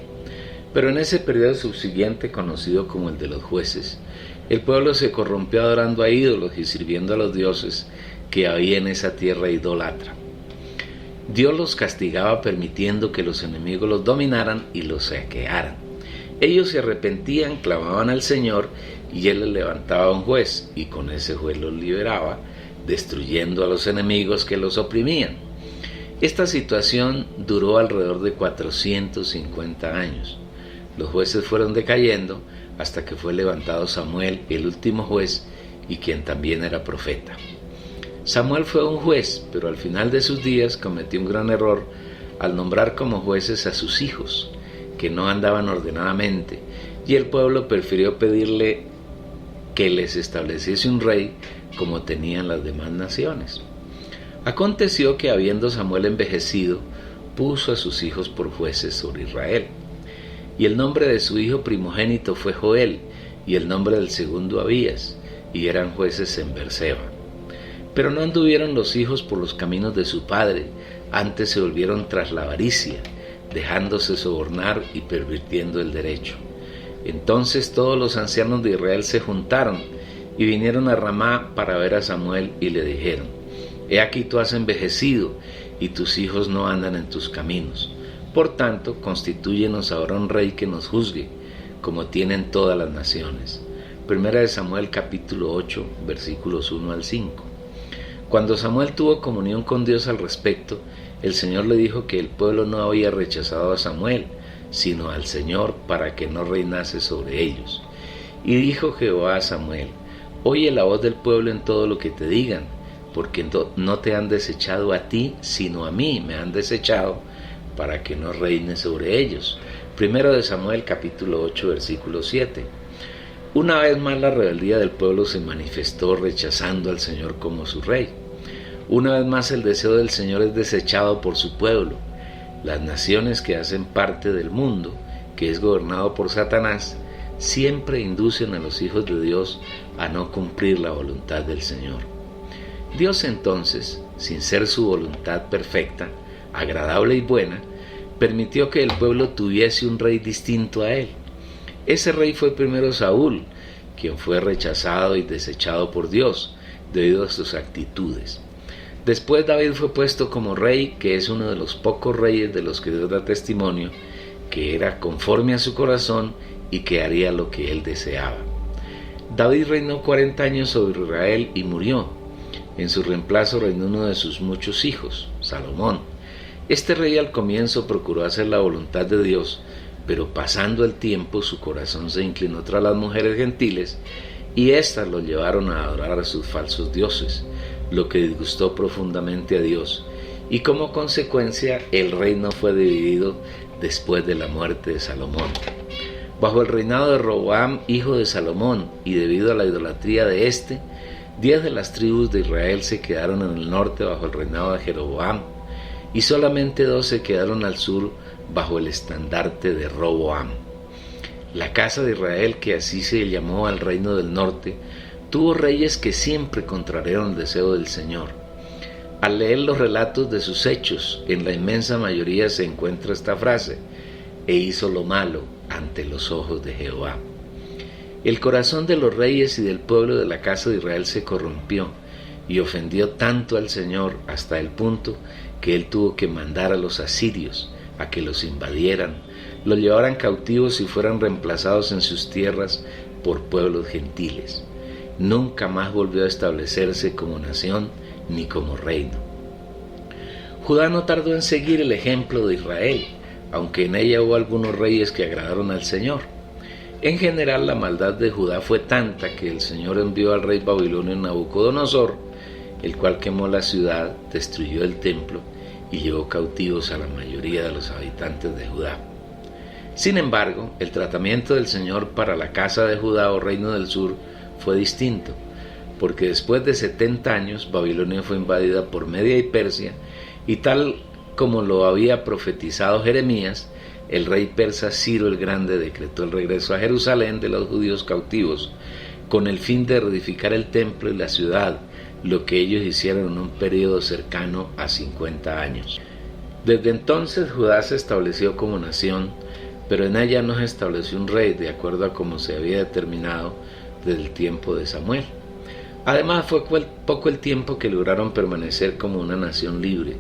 Pero en ese periodo subsiguiente, conocido como el de los jueces, el pueblo se corrompió adorando a ídolos y sirviendo a los dioses que había en esa tierra idólatra. Dios los castigaba permitiendo que los enemigos los dominaran y los saquearan. Ellos se arrepentían, clamaban al Señor y Él les levantaba un juez, y con ese juez los liberaba, destruyendo a los enemigos que los oprimían. Esta situación duró alrededor de 450 años. Los jueces fueron decayendo hasta que fue levantado Samuel, el último juez, y quien también era profeta. Samuel fue un juez, pero al final de sus días cometió un gran error al nombrar como jueces a sus hijos, que no andaban ordenadamente, y el pueblo prefirió pedirle que les estableciese un rey como tenían las demás naciones. Aconteció que, habiendo Samuel envejecido, puso a sus hijos por jueces sobre Israel. Y el nombre de su hijo primogénito fue Joel, y el nombre del segundo Abías, y eran jueces en Beerseba. Pero no anduvieron los hijos por los caminos de su padre, antes se volvieron tras la avaricia, dejándose sobornar y pervirtiendo el derecho. Entonces todos los ancianos de Israel se juntaron y vinieron a Ramá para ver a Samuel y le dijeron: He aquí tú has envejecido y tus hijos no andan en tus caminos. Por tanto, constitúyenos ahora un rey que nos juzgue, como tienen todas las naciones. Primera de Samuel capítulo 8, versículos 1 al 5. Cuando Samuel tuvo comunión con Dios al respecto, el Señor le dijo que el pueblo no había rechazado a Samuel, sino al Señor para que no reinase sobre ellos. Y dijo Jehová a Samuel: Oye la voz del pueblo en todo lo que te digan, porque no te han desechado a ti, sino a mí me han desechado, para que no reine sobre ellos. Primero de Samuel capítulo 8, versículo 7. Una vez más la rebeldía del pueblo se manifestó rechazando al Señor como su rey. Una vez más el deseo del Señor es desechado por su pueblo. Las naciones que hacen parte del mundo, que es gobernado por Satanás, siempre inducen a los hijos de Dios a no cumplir la voluntad del Señor. Dios entonces, sin ser su voluntad perfecta, agradable y buena, permitió que el pueblo tuviese un rey distinto a él. Ese rey fue primero Saúl, quien fue rechazado y desechado por Dios debido a sus actitudes. Después David fue puesto como rey, que es uno de los pocos reyes de los que Dios da testimonio, que era conforme a su corazón y que haría lo que él deseaba. David reinó 40 años sobre Israel y murió. En su reemplazo reinó uno de sus muchos hijos, Salomón. Este rey al comienzo procuró hacer la voluntad de Dios, pero pasando el tiempo su corazón se inclinó tras las mujeres gentiles y éstas lo llevaron a adorar a sus falsos dioses, lo que disgustó profundamente a Dios, y como consecuencia el reino fue dividido después de la muerte de Salomón. Bajo el reinado de Roboam, hijo de Salomón, y debido a la idolatría de éste, 10 de las tribus de Israel se quedaron en el norte bajo el reinado de Jeroboam, y solamente 2 se quedaron al sur bajo el estandarte de Roboam. La casa de Israel, que así se llamó al reino del norte, tuvo reyes que siempre contrariaron el deseo del Señor. Al leer los relatos de sus hechos, en la inmensa mayoría se encuentra esta frase: e hizo lo malo ante los ojos de Jehová. El corazón de los reyes y del pueblo de la casa de Israel se corrompió y ofendió tanto al Señor hasta el punto que él tuvo que mandar a los asirios a que los invadieran, los llevaran cautivos y fueran reemplazados en sus tierras por pueblos gentiles. Nunca más volvió a establecerse como nación ni como reino. Judá no tardó en seguir el ejemplo de Israel, aunque en ella hubo algunos reyes que agradaron al Señor. En general, la maldad de Judá fue tanta que el Señor envió al rey babilonio Nabucodonosor, el cual quemó la ciudad, destruyó el templo y llevó cautivos a la mayoría de los habitantes de Judá. Sin embargo, el tratamiento del Señor para la casa de Judá o reino del sur fue distinto, porque después de 70 años Babilonia fue invadida por Media y Persia, y tal como lo había profetizado Jeremías, el rey persa Ciro el Grande decretó el regreso a Jerusalén de los judíos cautivos, con el fin de reedificar el templo y la ciudad, lo que ellos hicieron en un periodo cercano a 50 años. Desde entonces Judá se estableció como nación, pero en ella no se estableció un rey de acuerdo a como se había determinado desde el tiempo de Samuel. Además fue poco el tiempo que lograron permanecer como una nación libre,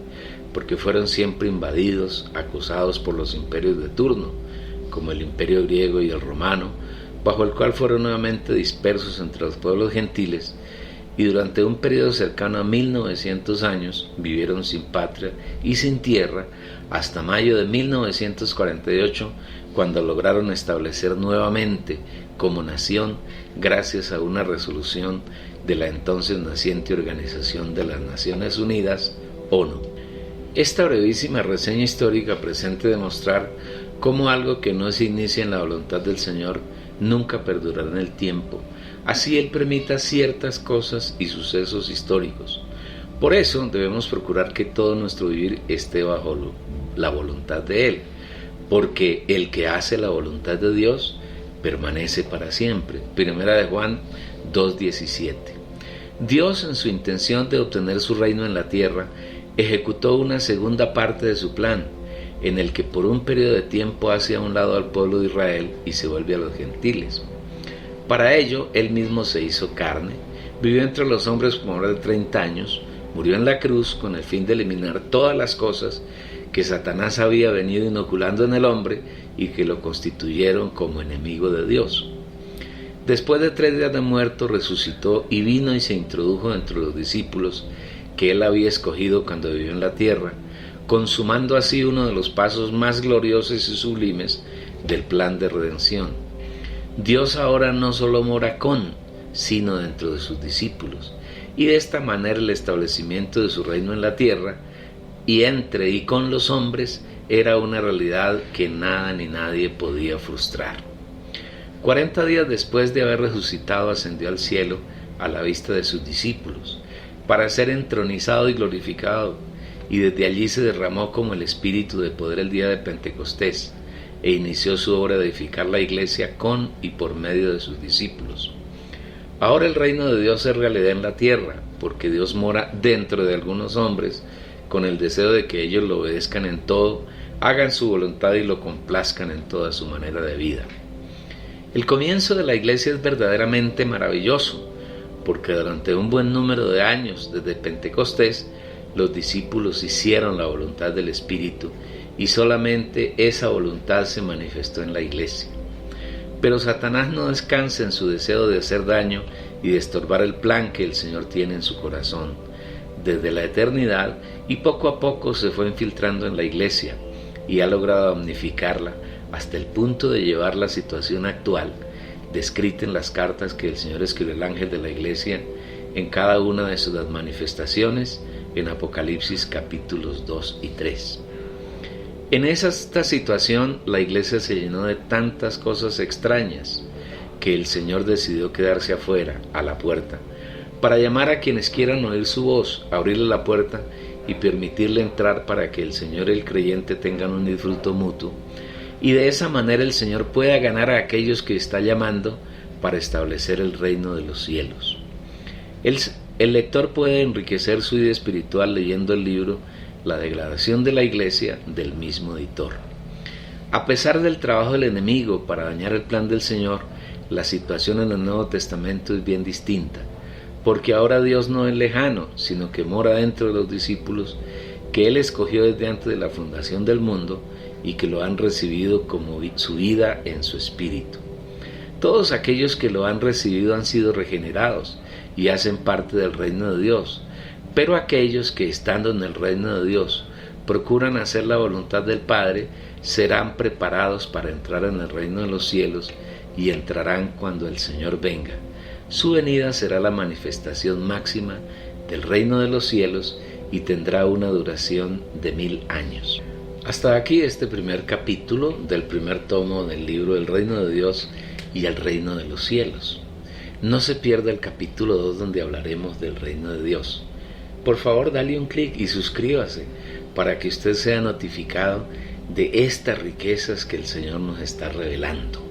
porque fueron siempre invadidos, acosados por los imperios de turno, como el imperio griego y el romano, bajo el cual fueron nuevamente dispersos entre los pueblos gentiles, y durante un periodo cercano a 1900 años vivieron sin patria y sin tierra hasta mayo de 1948, cuando lograron establecer nuevamente como nación gracias a una resolución de la entonces naciente Organización de las Naciones Unidas, ONU. Esta brevísima reseña histórica pretende demostrar cómo algo que no se inicia en la voluntad del Señor nunca perdurará en el tiempo, así Él permita ciertas cosas y sucesos históricos. Por eso debemos procurar que todo nuestro vivir esté bajo la voluntad de Él, porque el que hace la voluntad de Dios permanece para siempre. Primera de Juan 2:17. Dios, en su intención de obtener su reino en la tierra, ejecutó una segunda parte de su plan, en el que por un periodo de tiempo hace a un lado al pueblo de Israel y se vuelve a los gentiles. Para ello, Él mismo se hizo carne, vivió entre los hombres por más de 30 años, murió en la cruz con el fin de eliminar todas las cosas que Satanás había venido inoculando en el hombre y que lo constituyeron como enemigo de Dios. Después de 3 días de muerto, resucitó y vino y se introdujo entre los discípulos que Él había escogido cuando vivió en la tierra, consumando así uno de los pasos más gloriosos y sublimes del plan de redención. Dios ahora no solo mora con, sino dentro de sus discípulos, y de esta manera el establecimiento de su reino en la tierra, y entre y con los hombres, era una realidad que nada ni nadie podía frustrar. 40 días después de haber resucitado, ascendió al cielo a la vista de sus discípulos, para ser entronizado y glorificado, y desde allí se derramó como el Espíritu de poder el día de Pentecostés, e inició su obra de edificar la iglesia con y por medio de sus discípulos. Ahora el reino de Dios es realidad en la tierra, porque Dios mora dentro de algunos hombres, con el deseo de que ellos lo obedezcan en todo, hagan su voluntad y lo complazcan en toda su manera de vida. El comienzo de la iglesia es verdaderamente maravilloso, porque durante un buen número de años, desde Pentecostés, los discípulos hicieron la voluntad del Espíritu, y solamente esa voluntad se manifestó en la iglesia. Pero Satanás no descansa en su deseo de hacer daño y de estorbar el plan que el Señor tiene en su corazón desde la eternidad, y poco a poco se fue infiltrando en la iglesia y ha logrado damnificarla hasta el punto de llevar la situación actual, descrita en las cartas que el Señor escribió al ángel de la iglesia en cada una de sus manifestaciones en Apocalipsis capítulos 2 y 3. En esta situación la iglesia se llenó de tantas cosas extrañas que el Señor decidió quedarse afuera, a la puerta, para llamar a quienes quieran oír su voz, abrirle la puerta y permitirle entrar para que el Señor y el creyente tengan un disfruto mutuo, y de esa manera el Señor pueda ganar a aquellos que está llamando para establecer el reino de los cielos. El lector puede enriquecer su vida espiritual leyendo el libro La degradación de la iglesia del mismo editor. A pesar del trabajo del enemigo para dañar el plan del Señor, la situación en el Nuevo Testamento es bien distinta, porque ahora Dios no es lejano, sino que mora dentro de los discípulos que Él escogió desde antes de la fundación del mundo y que lo han recibido como su vida en su espíritu. Todos aquellos que lo han recibido han sido regenerados y hacen parte del reino de Dios, pero aquellos que estando en el reino de Dios procuran hacer la voluntad del Padre serán preparados para entrar en el reino de los cielos y entrarán cuando el Señor venga. Su venida será la manifestación máxima del reino de los cielos y tendrá una duración de 1000 años. Hasta aquí este primer capítulo del primer tomo del libro El reino de Dios y el reino de los cielos. No se pierda el capítulo 2 donde hablaremos del reino de Dios. Por favor, dale un clic y suscríbase para que usted sea notificado de estas riquezas que el Señor nos está revelando.